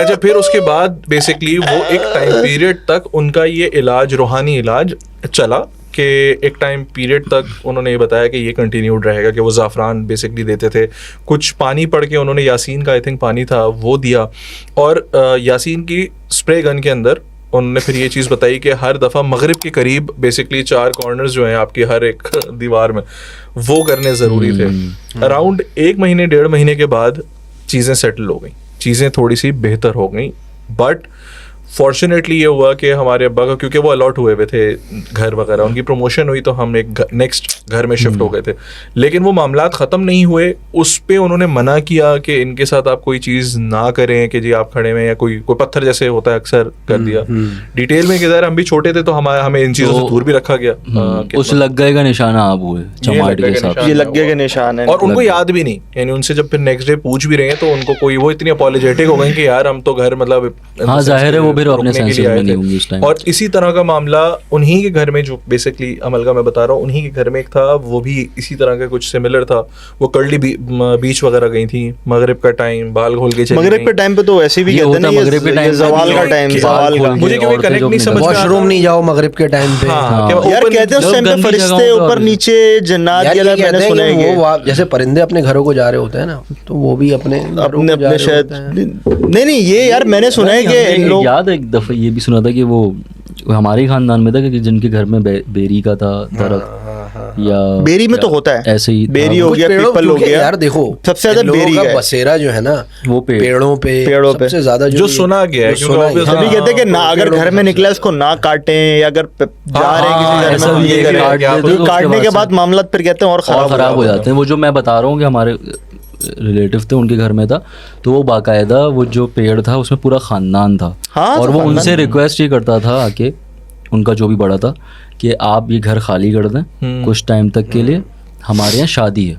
अच्छा, फिर उसके बाद बेसिकली वो एक टाइम पीरियड तक उनका ये इलाज, रूहानी इलाज चला, कि एक टाइम पीरियड तक उन्होंने ये बताया कि ये कंटिन्यूड रहेगा, कि वो ज़ाफ़रान बेसिकली देते थे, कुछ पानी पढ़ के उन्होंने यासीन का आई थिंक पानी था वो दिया, और यासीन की स्प्रे गन के अंदर उन्होंने फिर ये चीज़ बताई कि हर दफ़ा मगरिब के करीब बेसिकली 4 कॉर्नर्स जो हैं आपकी हर एक दीवार में, वो करने ज़रूरी थे। अराउंड 1 महीने 1.5 महीने के बाद चीज़ें सेटल हो गई, चीज़ें थोड़ी सी बेहतर हो गई, बट फॉर्चुनेटली ये हुआ कि हमारे अब्बा का, क्योंकि वो अलॉट हुए हुए थे घर वगैरह, उनकी प्रमोशन हुई तो हम एक नेक्स्ट घर में शिफ्ट हो गए थे, लेकिन वो मामलात ख़त्म नहीं हुए। उस पे उन्होंने मना किया कि इनके साथ आप कोई चीज़ ना करें, कि जी आप खड़े में या कोई पत्थर जैसे होता है अक्सर कर दिया। डिटेल में किधर हम भी छोटे थे तो हमें इन चीज़ों से दूर भी रखा गया। कि उस लग गए का निशाना आप हुए चमाट के साथ। ये लग गए के निशान है। और उनको याद भी नहीं, यानी उनसे जब फिर नेक्स्ट डे पूछ भी रहे हैं तो उनको कोई, वो इतनी अपॉलोजेटिक हो गए कि यार हम तो घर मतलब हाँ, जाहिर है वो फिर अपने रुकने के लिए सेंसेस में आए नहीं थे। होंगे उस टाइम। और इसी तरह का मामला उन्हीं के घर में, जो बेसिकली अमल का मैं बता रहा हूँ, उन्हीं के घर में एक था, वो भी इसी तरह का कुछ सिमिलर था। वो कर्ली बीच वगैरह गई थी मगरिब का टाइम, बाल खोल के चली मगरिब गईं। के टाइम पे तो वैसे भी ये कहते हैं होता ना, मगरिब के ये टाइम जवाल का पे टाइम, बाल जवाल का। खोल के मुझे क्योंकि औरतें कनेक्ट जो नहीं अपने समझ में आता। वॉशरूम नहीं जाओ मगरिब के टाइम पे। हाँ। क्या यार open- कहते हैं उस जब टाइम पे गंदी फरिश्ते जगहों ऊपर पर- नीचे जन्नात यार वाला ये मैंने कहते हैं सुना है कि कि वो जैसे परिंदे अपने घरों को जा रहे होते हैं ना, तो वो भी अपने घरों अपने को जा अपने रहे शायद होते हैं। नहीं ये यार मैंने सुना है कि इन लोग, याद है एक दफा ये भी सुना था कि वो हमारे ही खानदान में था कि जिनके घर में बेरी का था दरख्त, या बेरी में तो होता है, ऐसे ही बेरी हो कुछ गया, पेड़ों- पीपल हो क्योंकि गया। यार देखो, सबसे ज्यादा इन लोगों बेरी का का है। बसेरा जो है ना, वो पेड़ों पे सबसे ज्यादा जो सुना गया है, जो क्योंकि सुना obviously- गया। सभी कहते हैं कि ना, अगर पेड़ों घर पे में सबसे निकला इसको ना काटें, या अगर जा रहे हैं किसी ऐसा घर में भी तो है ये कि करें। काट देते तो उसके काटने के बाद बाद मामला फिर कहते हैं और और ख़राब हो जाता जाते हैं। वो जो मैं बता रहा हूँ कि हमारे रिलेटिव थे, उनके घर में था, तो वो बाकायदा वो जो पेड़ था उसमें पूरा ख़ानदान था। हाँ, और तो वो खानदान उनसे रिक्वेस्ट ये करता था आके, उनका जो भी बड़ा था, कि आप ये घर खाली कर दें कुछ टाइम तक के लिए, हमारे यहाँ शादी है।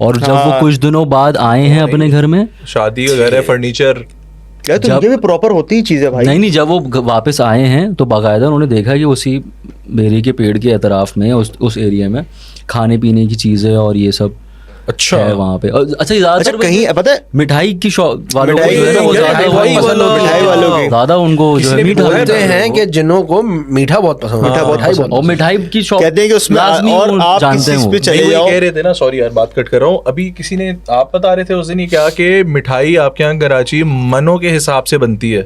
और जब वो कुछ दिनों बाद आए हैं अपने घर में, शादी का घर है, फर्नीचर, यार तो उनके भी प्रॉपर होती ही चीजें भाई। नहीं, जब वो वापस आए हैं तो बाकायदा उन्होंने देखा कि उसी बेरी के पेड़ के अतराफ में, उस एरिया में खाने पीने की चीज़ें और ये सब अच्छा है वहाँ पे। अच्छा, ज़्यादातर कहीं पता है मिठाई की शॉप वालों को जो है ना, वो मिठाई ज़्यादा वालों वही को, पसंद होती है। मिठाई वालों की। ज़्यादा उनको जो है किसी ने भी मीठा बोला बोलते हैं कि जिनों को मीठा बहुत पसंद है, मीठा बहुत मिठाई पसंद और मिठाई की शॉप कहते हैं कि उसमें लाजमी और वो आप जानते किसी हैं चीज वो। पे चले नहीं, जाओ। वही कह रहे थे ना, सॉरी यार बात कट कर रहा हूँ। अभी किसी ने, आप बता रहे थे उस दिन, ये क्या कि मिठाई आपके यहाँ कराची मनों के हिसाब से बनती है,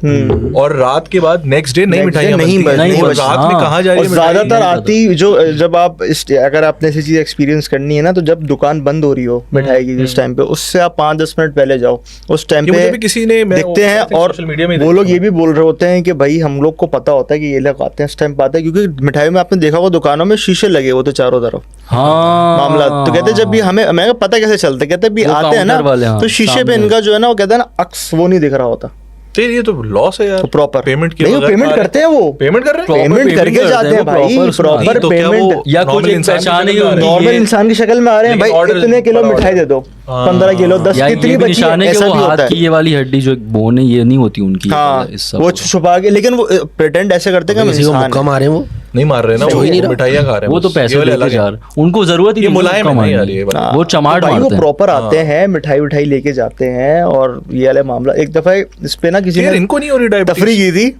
और रात के बाद नेक्स्ट डे नई मिठाई नहीं नहीं बच- रात में हाँ। कहाँ जा रही और है मिठाई? ज्यादातर आती जो, जब आप अगर आपने ऐसी चीज एक्सपीरियंस करनी है ना, तो जब दुकान बंद हो रही हो मिठाई की जिस टाइम पे, उससे आप 5-10 मिनट पहले जाओ, उस टाइम ये पे मुझे भी किसी ने, मैं दिखते हैं। और सोशल मीडिया में वो लोग ये भी बोल रहे होते हैं कि भाई हम लोग को पता होता है कि ये लोग आते हैं इस टाइम पे आते हैं, क्योंकि मिठाई में आपने देखा होगा दुकानों में शीशे लगे होते चारों तरफ। हाँ, मामला तो कहते हैं जब भी हमें, मैं पता कैसे चलता है, कहते हैं भी वो आते हैं ना, काउंटर वाले, हाँ, तो शीशे पे सामने। इनका जो है ना, वो कहते हैं ना अक्स वो नहीं दिख रहा होता, तो ये तो लॉस है यार, प्रॉपर पेमेंट की नहीं, वो बगैर पेमेंट खा रहे करते हैं, वो पेमेंट कर रहे हैं? पेमेंट payment करके करते जाते हैं, हैं वो भाई, proper प्रॉपर नहीं, तो क्या वो पेमेंट। या कुछ normal एक इंसान की पहचान शक्ल ही में आ होती रहे हैं? नॉर्मल ये- इंसान की शक्ल में आ रहे हैं लेकिन भाई, order इतने किलो बड़ा मिठाई order दे दो, 15 किलो, 10 या कितनी ये भी बची है, निशान है कि ऐसा वो भी हाथ होता की है। ये वाली हड्डी जो एक बोन है, ये नहीं होती उनकी। हाँ, इस सब वो को। छुपा के, लेकिन वो प्रिटेंड ऐसे करते हैं कि हम किसी को इंसान मुक्का हैं। मारे वो नहीं मार रहे ना, हो ही नहीं वो रहा। मिठाइयाँ खा रहे हैं वो तो बस। पैसे ये वाले देके अलग जा हैं। रहे, उनको जरूरत ही ये नहीं है मुलायम है कमाने यार, की। ये वाला। वो चमाट तो भाई वो मारते हैं। प्रॉपर आते हैं, मिठाई उठाई लेके जाते हैं। और ये वाले मामला, एक दफा इस पे ना किसी यार ने इनको नहीं हो रही डायबिटीज? तफरी की थी,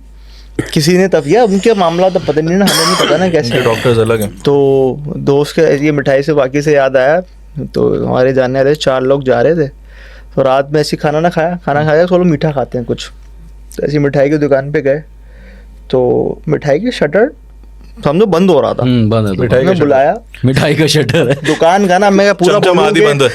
किसी ने तफिया, उनके मामला तो पता नहीं ना, हमें नहीं पता ना कैसे। डॉक्टर्स अलग हैं। तो दोस्त के ये मिठाई से बाकी से याद आया, तो हमारे जानने वाले 4 लोग जा रहे थे, तो रात में ऐसी खाना खाया, चलो मीठा खाते हैं कुछ, तो ऐसी मिठाई की दुकान पे गए, तो मिठाई की शटर समझो बंद हो रहा था। बंद है मिठाई मैं का बुलाया मिठाई का शटर है। दुकान का ना, मैं पूरा चमचम बोलूं आदि कि बंद है।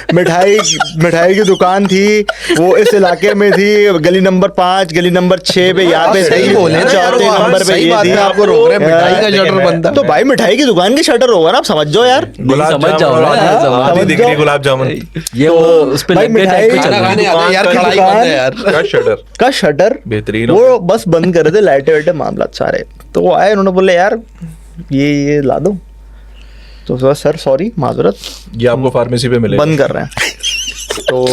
मिठाई की दुकान थी वो इस इलाके में थी, गली नंबर 5 गली नंबर 6 पे, यहाँ पे सही बोले ना यार, चौथे वो नंबर पे सही ये बात थी। है, आपको रोक रहे हैं, मिठाई का लेकिन शटर मैं- बंद था। तो भाई मिठाई की दुकान की शटर होगा ना, आप समझ जाओ यार। गुलाब समझ जामुन जाओ और ना, आधी- समझ आधी दिख रही जाओ। गुलाब जामुन ये वो उस पे भाई लग गए मिठाई- टाइप खाना खाने आते हैं यार, दुकान- कढ़ाई बंद है यार। का शटर का शटर बेहतरीन हो वो बस बंद कर रहे थे, लाइटें वाइटें मामला सारे। तो वो आए, उन्होंने बोले यार ये ला दो। तो सर सॉरी माजरत, ये आपको फार्मेसी पे मिलेगा। बंद कर रहे हैं। तो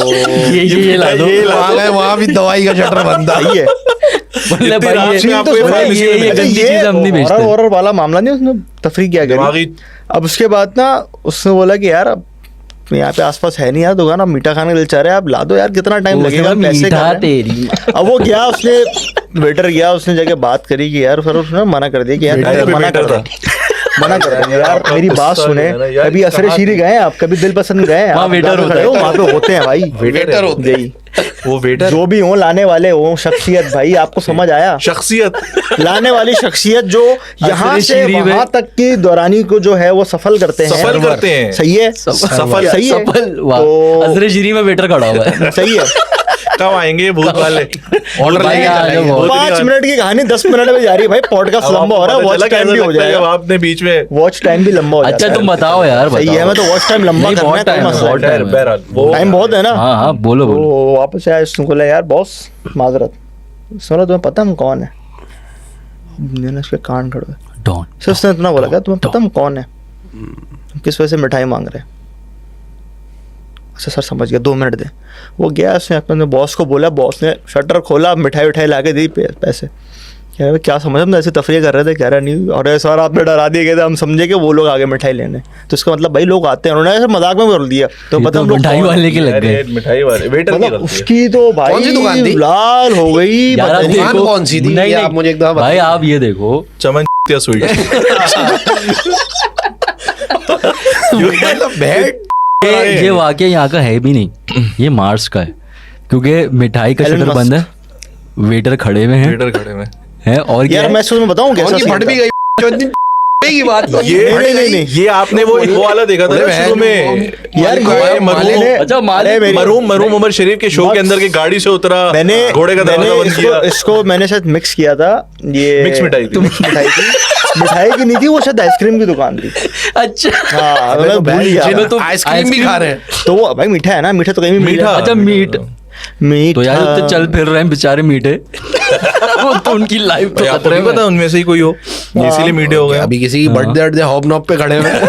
ये ला दो। वहाँ गए, वहाँ भी दवाई का शटर बंद था। सही है। बोले इतनी भाई रात ये में आपको ये बोले फार्मेसी में ये मिलेगा। गंदी चीज हम नहीं हॉरर बेचते। हॉरर वाला मामला नहीं, उसने तफरीक किया दिमागी- करी। अब उसके बाद ना उसने बोला कि यार अब यहाँ पे आसपास है नहीं यार दुकान, अब मीठा खाने के लिए चाह रहे हैं, आप ला दो यार, कितना टाइम वो लगेगा, उसने पैसे कर मीठा रहे हैं। तेरी। अब वो गया, उसने वेटर गया, उसने जाके बात करी कि यार सर, उसने मना कर दिया कि यार वेटर मना वेटर कर था। मना कर दिया यार, आपका मेरी बात गुस्सा सुने। जो है ना यार, कभी असरे कहाँ- शीरी गए आप, कभी दिल पसंद गए वहाँ आप, वेटर जहाँ पे होते खड़े हो हैं। वहाँ पे होते हैं भाई, वेटर होते यही वो वेटर जो भी हो, लाने वाले हो, शख्सियत भाई, आपको समझ आया, शख्सियत लाने वाली शख्सियत जो यहाँ से शीरी में- वहां तक की दौरानी को जो है वो सफल करते हैं। सफल करते हैं। सही है, सफल सही है। सफल वाह तो- अजरे में वेटर खड़ा हुआ है। सही है। कब आएंगे ये भूत वाले? ऑर्डर भाई लेके आ आ जाओ, जाओ। बहुत 5 मिनट की कहानी 10 मिनट में जा रही है भाई, पॉडकास्ट अब लंबा हो रहा है, आपको वॉच पता टाइम चला भी हो कैसा लगता है जाएगा, जब आपने बीच में वॉच टाइम भी लंबा हो जाता अच्छा है। तुम बताओ यार, सही है, मैं तो वॉच टाइम लंबा नहीं, करना बहुत है, कोई टाइम मसला बहुत नहीं। टाइम है। बहरहाल, वो टाइम बहुत है ना। हाँ हाँ बोलो तो बोलो। वापस आया, उसने बोला यार बॉस माजरत, सुनो तुम्हें पता हम कौन है? मैंने उसके कान खड़े, डॉन सर उसने इतना बोला क्या तुम्हें पता हम कौन है, तुम किस वजह से मिठाई मांग रहे हैं? अच्छा सर समझ गया, 2 मिनट दे। वो गया, उसने अपने बॉस को बोला, बॉस ने शटर खोला, मिठाई उठाई ला के दी, पैसे। कह रहे क्या समझ, हम ऐसे तफरीह कर रहे थे, कह रहा नहीं, अरे सर आपने डरा दिया, कहते हम समझे कि वो लोग आगे मिठाई लेने, तो इसका मतलब भाई लोग आते हैं, उन्होंने ऐसे मजाक में बोल दिया, तो ये पता तो हम लोग मिठाई कौन हैं। वाले के लग अरे गए। मिठाई वाले वेटर की मतलब गलती है। उसकी तो भाई कौन सी दुकान थी? लाल हो गई, यार पता आप नहीं। दुकान देखो कौन सी थी? नहीं, ये नहीं, आप मुझे एक दफा भाई बताइए। आप ये देखो चमन या स्वीट मतलब बैठ ये वाकया यहाँ का है भी नहीं, ये मार्स का है, क्योंकि मिठाई का एलन शटर मस्क। बंद है, वेटर खड़े हुए हैं वेटर खड़े में हैं और क्या यार है? मैं तुम्हें बताऊं कैसा कौन की सीन फट भी था? गई जो दिन की बात तो ये नहीं, ये आपने वो वाला देखा था ना बोले शुरू में यार ये मैंने अच्छा, मालिक- अरे मेरी- मरूम उमर शरीफ के शो के अंदर की गाड़ी से उतरा, मैंने घोड़े का दरवाजा बंद किया। इसको मैंने शायद मिक्स किया था, ये मिक्स मिठाई थी। मिक्स मिठाई थी, मिठाई की नहीं थी वो, शायद आइसक्रीम की दुकान थी। अच्छा हाँ मैं भूल गया जिन्हों था। तो आइसक्रीम भी खा रहे हैं। तो वो भाई मीठा है ना, मीठा तो कहीं भी मिल मीठा। जाता अच्छा मीट है। मीठा तो यार वो तो चल फिर रहे हैं बेचारे मीठे। वो तो उनकी लाइफ तो भाई, आपको खतरे नहीं में पता उनमें से ही कोई हो, इसीलिए मीडिया हो गया। अभी किसी की बर्थडे अड्डे हॉब नॉब पे खड़े हुए हैं,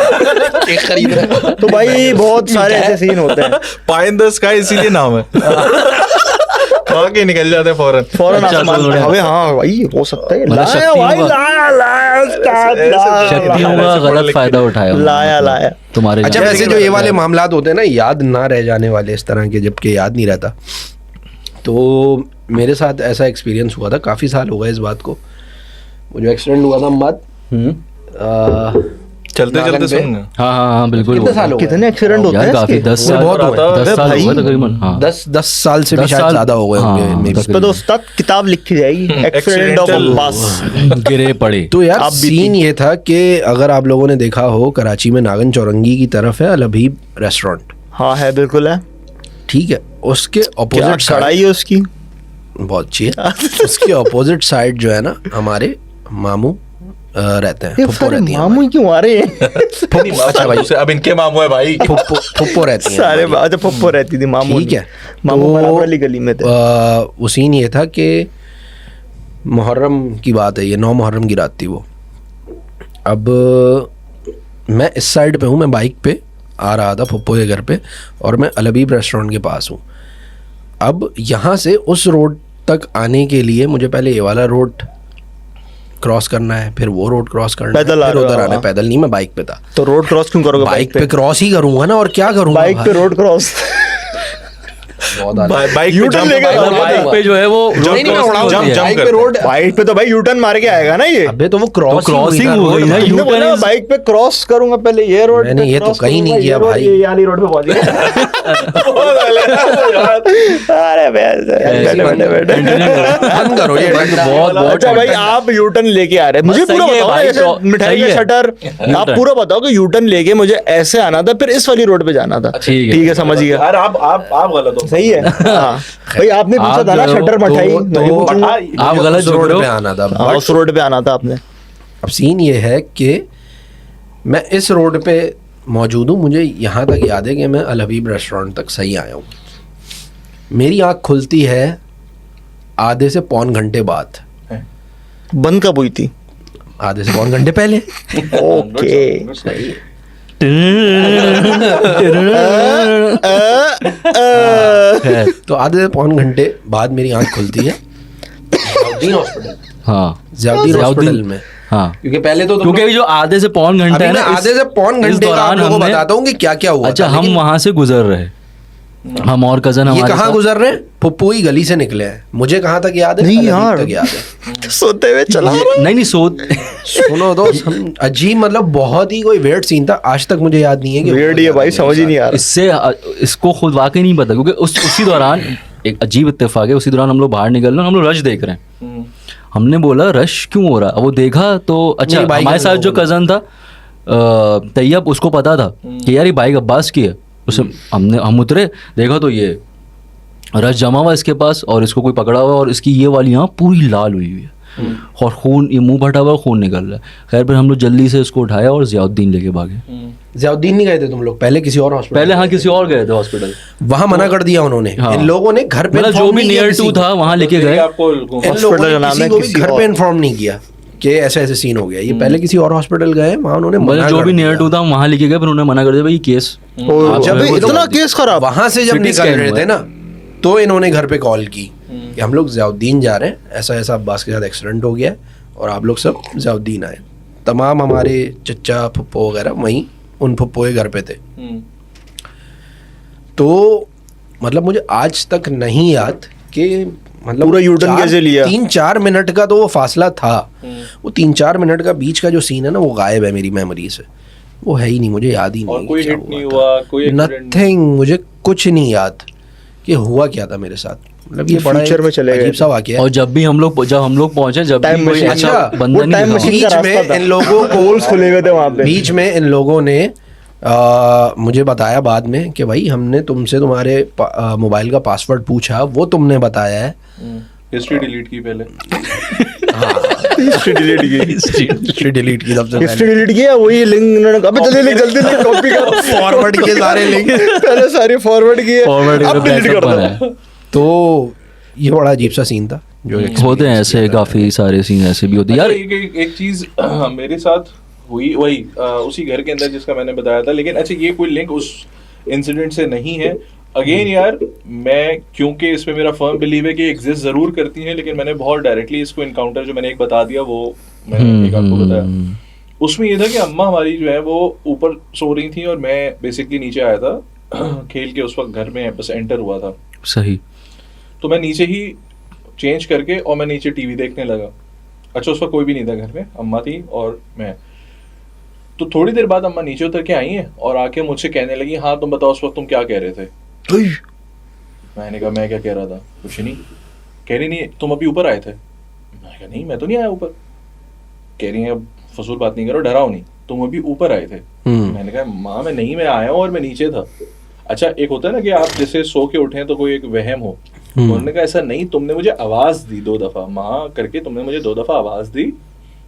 केक खरीद रहे हैं। तो भाई बहुत सारे ऐसे सीन होते हैं, पाई इन द स्काई इसीलिए नाम है। वहाँ के निकल जाते हैं फौरन। फौरन अच्छा, आसमान तो पे। थोड़ा- अबे हाँ भाई हो सकता है, मतलब लाया शक्ति भाई, होगा। लाया उस्ताद, लाया, शक्तियों ऐसे का पढ़ गलत लिख फायदा के। उठाया लाया तुम्हारे अच्छा लिए। वैसे जो ये वाले मामलात होते हैं ना, याद ना रह जाने वाले इस तरह के, जबकि याद नहीं रहता, तो मेरे साथ ऐसा एक्सपीरियंस हुआ था, काफ़ी साल हो गए इस बात को। वो जो एक्सीडेंट हुआ था अम्बाद, चलते नागन चलते पे। सुन हाँ हाँ हाँ बिल्कुल कितने साल हो गए? कितने एक्सीडेंट होते यार हैं काफी इसके? 10 साल बहुत हुए। 10 साल भाई, हुआ तकरीबन। हाँ 10 साल से भी 10 शायद साल- ज़्यादा हो गए हाँ, होंगे maybe। इस पे तो उस्ताद किताब लिखी जाएगी, एक्सीडेंट ऑफ Accidental। अब्बास। गिरे पड़े। तो यार आप भी सीन ये था कि अगर आप लोगों ने देखा हो, कराची में नागन चौरंगी की तरफ है अल हबीब रेस्टोरेंट, हाँ है, बिल्कुल है। ठीक है, उसके क्या अपोजिट कड़ाई है उसकी? बहुत अच्छी है। उसके अपोजिट साइड जो है ना, हमारे मामू रहते हैं, ये फुप्पो सारे रहती हैं मामू ही क्यों आ रहे हैं? अच्छा भाई, अब इनके मामू है भाई। फुप्पो रहती हैं सारे हमारी। अच्छा पप्पो रहती थी मामू, ठीक है। मामू तो, बराबर वाली गली में थे। वो सीन ये था कि मुहर्रम की बात है, ये 9 मुहर्रम की रात थी वो। अब मैं इस साइड पे हूँ, मैं बाइक पे आ रहा था फुप्पो के घर पे, और मैं अल हबीब रेस्टोरेंट के पास हूँ। अब यहाँ से उस रोड तक आने के लिए मुझे पहले ये वाला रोड क्रॉस करना है, फिर वो रोड क्रॉस करना है, पैदल आ फिर रहे हो, उधर आना है। हाँ। पैदल नहीं, मैं बाइक पे था। तो रोड क्रॉस क्यों करोगे बाइक पे क्रॉस ही करूंगा ना, और क्या करूंगा बाइक पे भाई? Road cross? बहुत आला। बाइक पे U-turn jump- लेके मतलब बाइक पे जो है वो Jump road नहीं, मैं crossing उड़ाऊं, होती है। jump बाइक पे करते रोड, बाइक पे तो भाई यूटर्न मार के आएगा ना ये। अबे तो वो क्रॉसिंग crossing हो गई ना, तुमने U-turn बोला is- बाइक पे क्रॉस करूंगा पहले ये रोड मैंने पे ये तो cross कहीं नहीं करूंगा, किया ये road, भाई। ये वाली रोड पे पहुंच गया। अरे बैठे बैठे बंद करो ये बहुत बहुत अच्छा भाई आप यूटर्न लेके आ रहे हैं, मुझे बस पूरा सही है बताओ ना, भाई, जैसे तो मिठाई सही का है। शटर, आप U-turn। पूरा बताओ कि यूटर्न लेके मुझे ऐसे आना था, फिर इस वाली रोड पे जाना था। ठीक है। ठीक है, समझ गया। यार आप गलत हो। सही है। हाँ भाई आपने पूछा आप था ना जो- शटर मिठाई, तो मैं भी पूछूंगा। आप गलत उस जो रोड करो। पे आना था। हाँ, उस रोड पे आना था आपने। अब सीन ये है कि मैं इस रोड पे मौजूद हूँ, मुझे यहाँ तक याद है कि मैं अल हबीब रेस्टोरेंट तक सही आया हूँ। मेरी आँख खुलती है आधे से पौन घंटे बाद, बंद कब हुई थी? आधे से पौन घंटे पहले। ओके। तो आधे से पौन घंटे बाद मेरी आँख खुलती है ज़ियाउद्दीन हॉस्पिटल, हाँ ज़ियाउद्दीन हॉस्पिटल में। हाँ, क्योंकि पहले तो तुम क्योंकि लोग- जो आधे से पौन घंटे अभी है मैं ना, आधे से पौन इस घंटे का आप दौरान लोगों को हमने- बताता हूँ कि क्या क्या हुआ अच्छा था, हम लेकिन वहां से गुजर रहे, हम और कजन ये हमारे कहाँ साथ- गुजर रहे हैं? पुप्पुई गली से निकले हैं। मुझे कहाँ तक याद है? नहीं अल हबीब यार। तक याद है। सोते हुए चला नहीं नहीं सो सुनो दोस्त, हम अजीब, मतलब बहुत ही कोई वेird सीन था, आज तक मुझे याद नहीं है कि वेird ही है भाई, समझ ही नहीं आ रहा। इससे इसको खुद वाकई नहीं पता, क्योंकि उसी दौरान एक अजीब इत्तेफाक है, उसी दौरान हम लोग बाहर निकल रहे हैं, हम लोग रश देख रहे हैं। हमने बोला रश क्यों हो रहा है, वो देखा तो अच्छा नहीं, बाइक हमारे हम साथ लोगों जो को कजन था तैयब, उसको पता था कि यार ये बाइक अब्बास की है। उसे हम उतरे, देखा तो ये रश जमा हुआ इसके पास और इसको कोई पकड़ा हुआ है और इसकी ये वाली यहाँ पूरी लाल हुई हुई है और खून, ये मुंह फटा हुआ, खून निकल रहा है। खैर फिर हम लोग जल्दी से इसको उठाया और ज़ियाउद्दीन लेके भागे। ज़ियाउद्दीन नहीं गए थे तुम लोग? पहले किसी और हॉस्पिटल, पहले हाँ किसी और गए थे हॉस्पिटल, वहां मना कर दिया उन्होंने। हाँ। इन लोगों ने घर पे मतलब जो inform भी नहीं किया नियर किसी टू को। था वहाँ लेके गए। आपको इन लोगों हॉस्पिटल का ने नाम है किसी को भी किसी घर और। पे इन्फॉर्म नहीं किया कि ऐसे ऐसे सीन हो गया। ये पहले किसी और हॉस्पिटल गए, वहां उन्होंने मतलब मना जो कर भी नियर दिया। टू था वहाँ लेके गए, फिर उन्होंने मना कर दिया भाई केस। आप जब जो है वो इतना दबा केस खराब। वहां से जब CT निकल scan रहे हुआ थे है। ना, तो इन्होंने घर पे कॉल की कि हम लोग ज़ियाउद्दीन जा रहे हैं, ऐसा ऐसा अब्बास के साथ एक्सीडेंट हो गया है और आप लोग सब ज़ियाउद्दीन आए। तमाम हमारे चचा फुप्पो वगैरह वहीं उन फुप्पो के घर पे थे। तो मतलब मुझे आज तक नहीं याद कि मतलब पूरा U-turn कैसे लिया? 3-4 मिनट का तो वो फासला था। वो 3-4 मिनट का बीच का जो सीन है ना, वो गायब है मेरी मेमोरी से, वो है ही नहीं, मुझे याद ही नहीं। और कोई क्या हिट नहीं था। हुआ, कोई accident नथिंग, मुझे कुछ नहीं याद कि हुआ क्या था मेरे साथ। मतलब ये बड़ा Future में चले गए अजीब सा वाकया और है। जब हम लोग पहुंचे, जब Time भी कोई machine। अच्छा अच्छा, बंदा वो नहीं time दिखा machine वहाँ। का बीच रास्ता में था। इन लोगों को होल्स खुले हुए थे वहाँ पे। बीच में इन लोगों ने मुझे बताया बाद में कि भाई हमने तुमसे तुम्हारे मोबाइल का पासवर्ड पूछा, वो तुमने बताया है। हिस्ट्री डिलीट की पहले। हिस्ट्री डिलीट की, हिस्ट्री डिलीट की सबसे हिस्ट्री डिलीट किया, वही लिंक उन्होंने कहा, अबे जल्दी लिंक कॉपी कर, फॉरवर्ड किए सारे लिंक। पहले सारे फॉरवर्ड किए, Forward अब डिलीट backup कर बना दो। है। तो ये बड़ा अजीब सा सीन था जो होते हैं ऐसे, काफी सारे सीन ऐसे भी होते हैं यार यार। एक चीज मेरे साथ हुई, वही उसी घर के अंदर जिसका मैंने बताया था, लेकिन अच्छा ये कोई लिंक उस इंसिडेंट से नहीं है। अगेन यार, मैं क्योंकि इसमें मेरा फर्म बिलीव है कि एग्जिस्ट जरूर करती हैं, लेकिन मैंने बहुत डायरेक्टली इसको इनकाउंटर जो मैंने एक बता दिया वो मैंने एक आपको बताया। उसमें ये था कि अम्मा हमारी जो है वो ऊपर सो रही थी और मैं बेसिकली नीचे आया था खेल के, उस वक्त घर में बस एंटर हुआ था। सही। तो मैं नीचे ही चेंज करके और मैं नीचे टीवी देखने लगा। अच्छा उस वक्त कोई भी नहीं था घर में, अम्मा थी और मैं। तो थोड़ी देर बाद अम्मा नीचे उतर के आई हैं और आके मुझसे कहने लगी, हाँ तुम बताओ उस वक्त तुम क्या कह रहे थे। मैंने कहा मैं क्या कह रहा था, कुछ नहीं। कह रही नहीं तुम अभी ऊपर आए थे। मैंने कहा नहीं मैं तो नहीं आया ऊपर। कह रही है अब फजूल बात नहीं करो, डराओ नहीं, तुम अभी ऊपर आए थे। मैंने कहा माँ मैं नहीं, मैं आया हूँ और मैं नीचे था। अच्छा एक होता है ना कि आप जैसे सो के उठे तो कोई एक वहम हो, तो उन्होंने कहा ऐसा नहीं, तुमने मुझे आवाज दी 2 दफा, माँ करके तुमने मुझे 2 दफा आवाज दी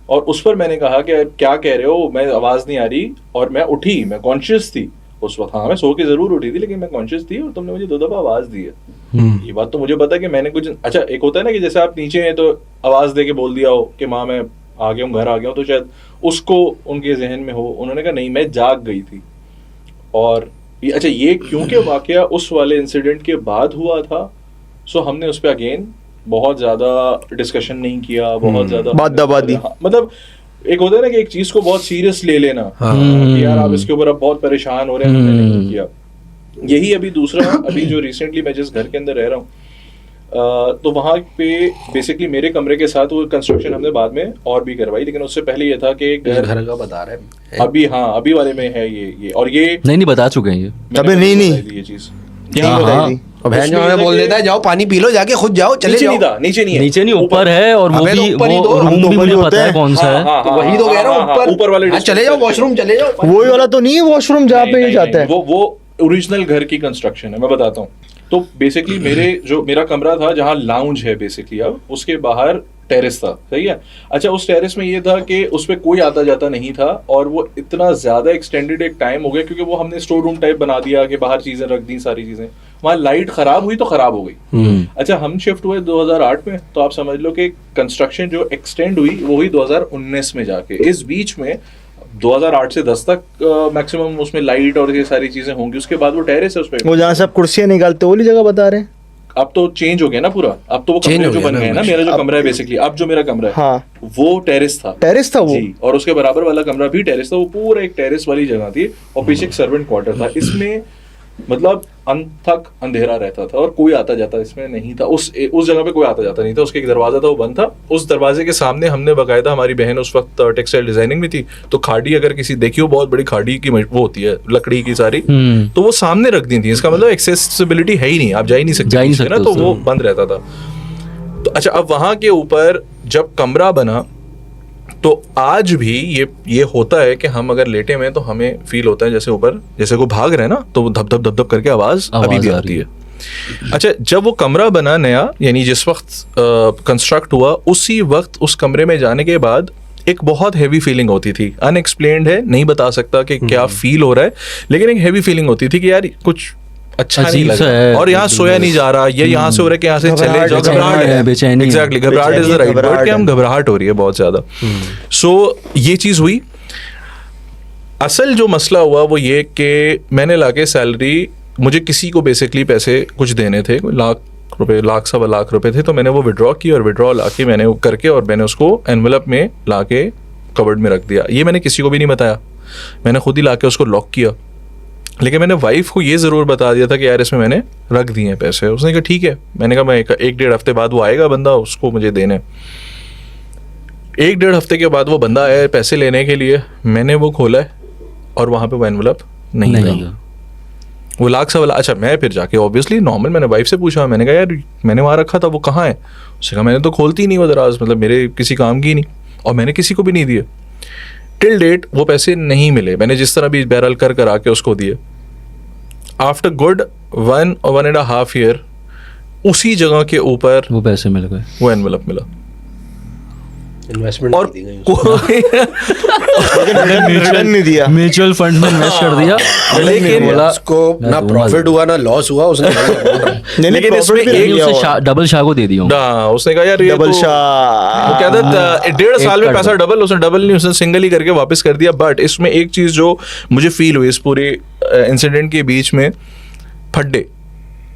और उस पर मैंने कहा कि क्या कह रहे हो, मैं आवाज नहीं आ रही और मैं उठी, मैं कॉन्शियस थी उस वक्त। हाँ मैं सो के जरूर उठी थी लेकिन मैं कॉन्शियस थी और तुमने मुझे 2 दफा आवाज दी है। ये बात तो मुझे पता है कि मैंने कुछ, अच्छा एक होता है ना कि जैसे आप नीचे हैं तो आवाज दे के बोल दिया हो कि माँ मैं आ गया हूँ, घर आ गया हूँ, तो शायद उसको उनके जहन में हो। उन्होंने कहा नहीं मैं जाग गई थी। और अच्छा ये क्योंकि वाकया उस वाले इंसिडेंट के बाद हुआ था, सो हमने उस पर अगेन बहुत ज्यादा डिस्कशन नहीं किया, बहुत ज्यादा बात दबा दी। हाँ, मतलब एक होता है ना कि एक चीज को बहुत सीरियस ले लेना कि यार आप इसके ऊपर अब बहुत परेशान हो रहे हैं, हमने नहीं किया। यही अभी दूसरा अभी जो रिसेंटली मैं जिस घर के अंदर रह रहा हूँ तो वहाँ पे बेसिकली मेरे कमरे के साथ वो कंस्ट्रक्शन हमने बाद में और भी करवाई, लेकिन उससे पहले ये था कि घर का बता रहे हैं अभी अभी वाले में है ये और ये नहीं बता चुके हैं ये। अबे नहीं ये चीज यही बताई थी। और बहन जो हमें बोल देता है जाओ पानी पी लो जाके खुद जाओ चले जाओ। नीचे नहीं है, नीचे नहीं ऊपर है, और वो अबे तो भी ऊपर ही वो तो, हम रूम तो भी ऊपर ही मुझे होते पता है हैं। कौन सा है। तो वही तो कह रहा हूँ ऊपर वाले हाँ, चले जाओ वॉशरूम चले जाओ। वही वाला तो नहीं है वॉशरूम जहाँ पे ये जाता है। वो ओरिजिनल घर की कंस्ट्रक्शन है, मैं बताता हूँ। तो बेसिकली मेरा कमरा था जहाँ लाउंज है बेसिकली, अब उसके बाहर टेरेस था, सही है। अच्छा, उस टेरेस में ये था कि उस पर कोई आता जाता नहीं था, और वो इतना ज्यादा एक्सटेंडेड एक टाइम हो गया क्योंकि वो हमने स्टोर रूम टाइप बना दिया कि बाहर चीजें रख दी, सारी चीजें। वहाँ लाइट खराब हुई तो खराब हो गई। अच्छा, हम शिफ्ट हुए 2008 में, तो आप समझ लो कि कंस्ट्रक्शन जो एक्सटेंड हुई वो हुई 2019 में जाके। इस बीच में 2008 से 10 तक मैक्सिमम उसमें लाइट और ये सारी चीजें होंगी। उसके बाद वो टेरेस है उस पे, वो जहाँ से आप कुर्सियाँ निकालते हो वाली जगह बता रहे हैं। अब तो चेंज हो गया ना पूरा, अब तो वो Change कमरे हो जो गया बन ना गए ना। कुछ। मेरा जो कमरा है बेसिकली, अब जो मेरा कमरा है हाँ, वो टेरेस था। टेरेस था वो। जी, और उसके बराबर वाला कमरा भी टेरेस था। वो पूरा एक टेरेस वाली जगह थी, और पीछे एक सर्वेंट क्वार्टर था। इसमें मतलब अनथक अंधेरा रहता था और कोई आता जाता इसमें नहीं था। उस जगह पे कोई आता जाता नहीं था। उसके एक दरवाजा था, वो बंद था। उस दरवाजे के सामने हमने बकायदा, हमारी बहन उस वक्त टेक्सटाइल डिजाइनिंग में थी, तो खाड़ी अगर किसी देखी हो, बहुत बड़ी खाड़ी की वो होती है लकड़ी की सारी, तो वो सामने रख दी थी। इसका मतलब एक्सेसिबिलिटी है ही नहीं, आप जा ही नहीं सकते ना, तो वो बंद रहता था। तो अच्छा, अब वहां के ऊपर जब कमरा बना तो आज भी ये होता है कि हम अगर लेटे में तो हमें फील होता है जैसे ऊपर जैसे को भाग रहे हैं ना, तो वो धप धप धप धप करके आवाज अभी भी आती है। अच्छा, जब वो कमरा बना नया, यानी जिस वक्त कंस्ट्रक्ट हुआ, उसी वक्त उस कमरे में जाने के बाद एक बहुत हैवी फीलिंग होती थी। अनएक्सप्लेन्ड है, नहीं बता सकता कि क्या फील हो रहा है, लेकिन एक हैवी फीलिंग होती थी कि यार कुछ अच्छा नहीं लग रहा, और यहाँ सोया नहीं जा रहा, ये यहाँ से हो रहा है कि यहाँ से चले जाओ, घबराहट है, बेचैनी, एग्जैक्टली, घबराहट इज द राइट वर्ड, कि हम घबराहट हो रही है बहुत ज्यादा। सो ये चीज हुई। असल जो मसला हुआ वो ये कि मैंने लाके सैलरी, मुझे किसी को बेसिकली पैसे कुछ देने थे, लाख सवा लाख रुपए थे, तो मैंने वो विड्रॉ की, और विड्रॉ लाके मैंने करके और मैंने उसको एनवेलप में लाके कवर्ड में रख दिया। ये मैंने किसी को भी नहीं बताया, मैंने खुद ही लाके उसको लॉक किया। लेकिन मैंने वाइफ को ये ज़रूर बता दिया था कि यार इसमें मैंने रख दिए हैं पैसे। उसने कहा ठीक है। मैंने कहा मैं एक डेढ़ हफ्ते बाद वो आएगा बंदा, उसको मुझे देने। एक डेढ़ हफ्ते के बाद वो बंदा आया पैसे लेने के लिए, मैंने वो खोला है और वहाँ पे वो एनवेलप नहीं था, वो लाख सवा लाख। अच्छा, मैं फिर जाके ऑब्वियसली नॉर्मल मैंने वाइफ से पूछा, मैंने कहा यार मैंने वहाँ रखा था, वो कहाँ है? उसने कहा मैंने तो खोलती नहीं वो दराज, मतलब मेरे किसी काम की नहीं, और मैंने किसी को भी नहीं दिए। टिल डेट वो पैसे नहीं मिले। मैंने जिस तरह भी बहरहाल कर आके उसको दिए। आफ्टर गुड 1 or 1.5 year उसी जगह के ऊपर वो पैसे मिल गए, वो एनवेलप मिला, इन्वेस्टमेंट और दी गई उसको। रिटर्न नहीं दिया। म्यूचुअल फंड में इन्वेस्ट कर दिया, लेकिन बोला उसको ना प्रॉफिट हुआ ना लॉस हुआ, उसने नहीं, लेकिन profit इसमें भी नहीं एक लिया उसे हुआ। डबल शाह को दे दिया हूँ। हाँ, उसने कहा यार ये डबल तो शाह। वो क्या था, 1.5 साल में कर पैसा डबल, उसने डबल नहीं, उसने सिंगल ही करके वापस कर दिया। बट इसमें एक चीज जो मुझे फील हुई इस पूरे इंसिडेंट के बीच में, फड्डे,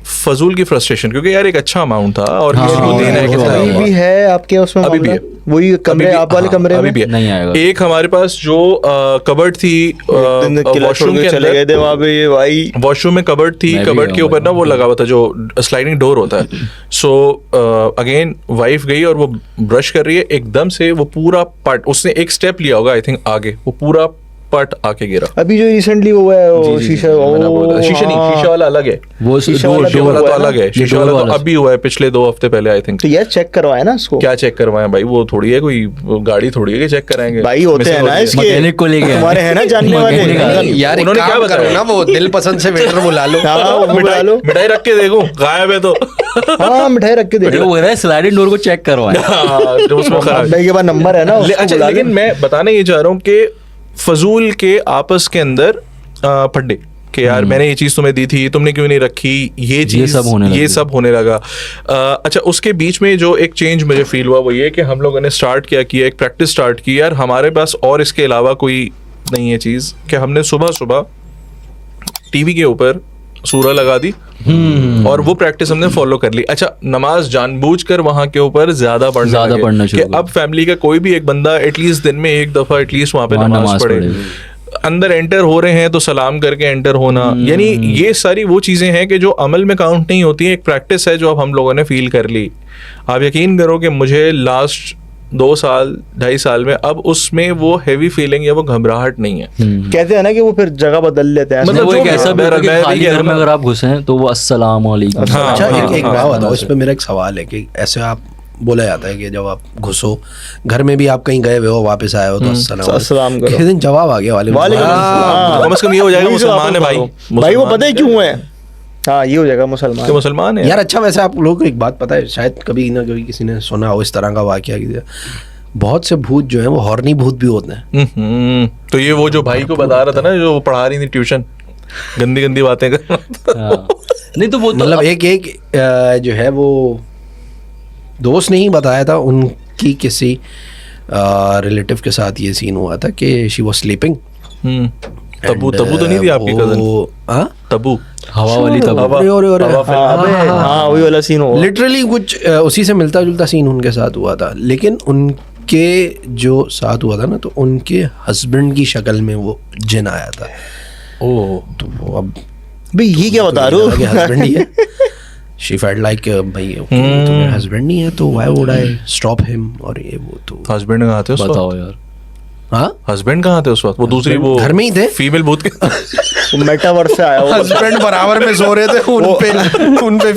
फजूल की फ्रस्ट्रेशन, क्योंकि यार एक अच्छा अमाउंट था और हाँ, किसी को देना है, वो कितना है। अभी भी है आपके उसमें अभी भी मामला? है। वही कमरे, अभी भी- आप वाले हाँ, कमरे अभी में भी है। नहीं आएगा। एक हमारे पास जो कबर्ड थी दिन किला छोड़ वॉशरूम के के चले गए अंदर, थे वहाँ पे ये भाई। वॉशरूम में कबर्ड थी, मैं भी कबर्ड के गया ऊपर ना हूँ वो लगा हुआ था जो स्लाइडिंग डोर होता है। सो अगेन वाइफ गई और वो ब्रश कर रही है, एकदम से वो पूरा पार्ट, उसने एक स्टेप लिया होगा आई थिंक आगे, वो पूरा पार्ट आके गिरा। अभी जो रिसेंटली हुआ है वो जी, शीशा, मैंने बोला था। शीशा नहीं, हाँ। शीशा वाला अलग है, वो शीशा डोर वाला शीशा डोर वाला तो हुआ है ना? अलग है। शीशा डोर वाला तो वाला अभी हुआ है, पिछले 2 हफ्ते पहले आई थिंक। तो यार चेक करवाए ना इसको। क्या चेक करवाएं भाई, वो थोड़ी है कोई गाड़ी थोड़ी है कि चेक कराएंगे भाई होते हैं ना इसके, मैकेनिक को लेके तुम्हारे है ना जानने वाले। मैकेनिक आ गए। यार एक उन्होंने क्या काम बताया? करो ना, वो दिल पसंद से वेटर बुला लो। हाँ, वो बुला लो। मिठाई रख के देखो, गायब है तो हाँ, मिठाई रख के जो देखो। वो कह रहा है स्लाइडिंग डोर को चेक करवाएं। हाँ, जो उसमें खराब भाई के पास नंबर है ना, उसको अच्छा, बुला लेकिन लो। मैं बताना ये चाह रहा हूँ कि फजूल के आपस के अंदर फड्डे कि यार मैंने ये चीज तुम्हें दी थी, तुमने क्यों नहीं रखी, ये चीज ये सब होने लगा। अच्छा, उसके बीच में जो एक चेंज मुझे फील हुआ वो ये कि हम लोगों ने स्टार्ट किया एक प्रैक्टिस स्टार्ट की। यार हमारे पास और इसके अलावा कोई नहीं है चीज, कि हमने सुबह सुबह टीवी के ऊपर सूरा लगा दी और वो प्रैक्टिस हमने फॉलो कर ली। अच्छा, नमाज जानबूझकर वहां के ऊपर ज्यादा पढ़ना शुरू कि अब फैमिली का कोई भी एक बंदा एटलीस्ट दिन में एक दफा एटलीस्ट वहां पे नमाज पढ़े। अंदर एंटर हो रहे हैं तो सलाम करके एंटर होना, यानी ये सारी वो चीजें हैं कि जो अमल में काउंट नहीं होती है, एक प्रैक्टिस है जो अब हम लोगों ने फील कर ली। आप यकीन करो कि मुझे लास्ट 2 साल 2.5 साल में अब उसमें वो हैवी फीलिंग या वो घबराहट नहीं है। कहते हैं ना कि वो फिर जगह बदल लेते हैं, मतलब वो जो एक भी ऐसा है, भी होता है कि मैं खाली भी घर में अगर आप घुसे हैं तो वो अस्सलाम वालेकुम। हाँ, अच्छा हाँ, एक हाँ, बात बताओ, इस पे मेरा एक सवाल है कि ऐसे आप बोला जाता है कि जब आप घुसो घर में भी, आप कहीं गए हुए हो वापस आए हो तो अस्सलाम करो। किसी दिन जवाब आ गया वालेकुम वालेकुम अस्सलाम। कम से कम ये हो जाएगा वही से मुसलमान है वापस भाई, करो। भाई वो पता है क्यों है, हाँ ये हो जाएगा मुसलमान कि मुसलमान है यार। अच्छा वैसे आप लोगों को एक बात पता है, शायद कभी ना कभी किसी ने सुना हो इस तरह का वाकया कि बहुत से भूत जो है वो हॉर्नी भूत भी होते हैं। तो ये वो जो भाई को बता रहा था ना, जो वो पढ़ा रही थी ट्यूशन, गंदी गंदी बातें कर हाँ। नहीं तो वो तो मतलब एक जो है वो दोस्त ने ही बताया था, उनकी किसी रिलेटिव के साथ ये सीन हुआ था कि she was sleeping. Tabu Tabu तो नहीं थी आपकी कजन? तबू हवा वाली तब हाँ वही वाला सीन होगा। लिटरली कुछ उसी से मिलता जुलता सीन उनके साथ हुआ था, लेकिन उनके जो साथ हुआ था ना, तो उनके हस्बैंड की शक्ल में वो जिन आया था। ओह, तो वो अब भाई ये क्या बता रहे हो? हस्बैंड ही है। शी फेल्ट लाइक भाई okay, तो मेरा हस्बैंड नहीं है तो why would I stop him, और ये वो तो हस्बैंड कहाँ थे उस वक्त? बताओ यार। हाँ हस्बैंड कहाँ थे उस वक्त? वो दूसरी वो घर में ही थे। फीमेल भूत के वो मेटावर्स से आया होगा। हस्बैंड बराबर में सो रहे थे, उन पे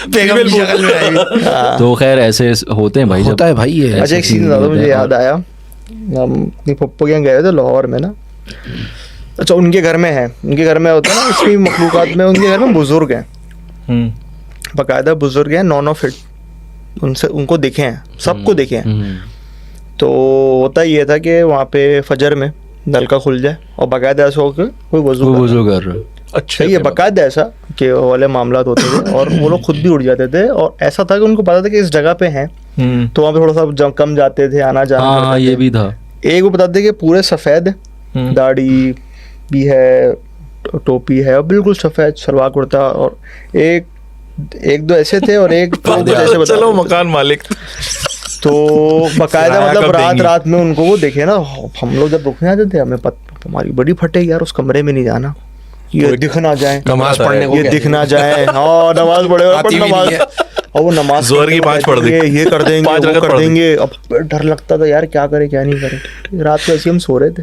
बेगम की शक्ल में आई। तो खैर ऐसे होते हैं भाई, जब होता है भाई ये। अच्छा एक सीन ज़्यादा मुझे याद आया, हम अपनी पप्पो के यहाँ गए थे लाहौर में ना। अच्छा उनके घर में है, उनके घर में होता है ना इसकी मखलूकात में, उनके घर में बुजुर्ग हैं, बाकायदा बुजुर्ग हैं, नॉन ऑफ इट, उनसे उनको देखे हैं, सबको देखे हैं। तो होता ये था कि वहाँ पे फजर में नलका खुल जाए और बाकायदा ऐसा हो कि कोई वजू कर रहे हो। अच्छा ये बाकायदा ऐसा कि वो वाले मामला होते थे, और वो लोग खुद भी उड़ जाते थे, और ऐसा था कि उनको पता था कि इस जगह पे हैं तो वहाँ पे थोड़ा सा कम जाते थे, आना जाना हाँ करते ये थे। भी था। एक वो बताते थे कि पूरे सफ़ेद, दाढ़ी भी है, टोपी है, और बिल्कुल सफ़ेद सलवार कुर्ता, और एक दो ऐसे थे, और एक तो कुछ ऐसे बता चलो रहे थे। मकान मालिक। तो बाकायदा किराया मतलब कब देंगी? रात में उनको वो देखे ना, हम लोग जब रुकने आते थे हमें हमारी बड़ी फटेगी यार, उस कमरे में नहीं जाना, ये दिख ना जाए, नमाज पढ़ने को ये दिख ना जाए, हाँ नमाज पढ़े आती भी नहीं है। और वो नमाज जोहर की 5 पढ़ देंगे, ये कर देंगे, 5 वो रकअत कर पढ़ देंगे। अब डर लगता था यार, क्या करे क्या नहीं करे। रात को ऐसे हम सो रहे थे,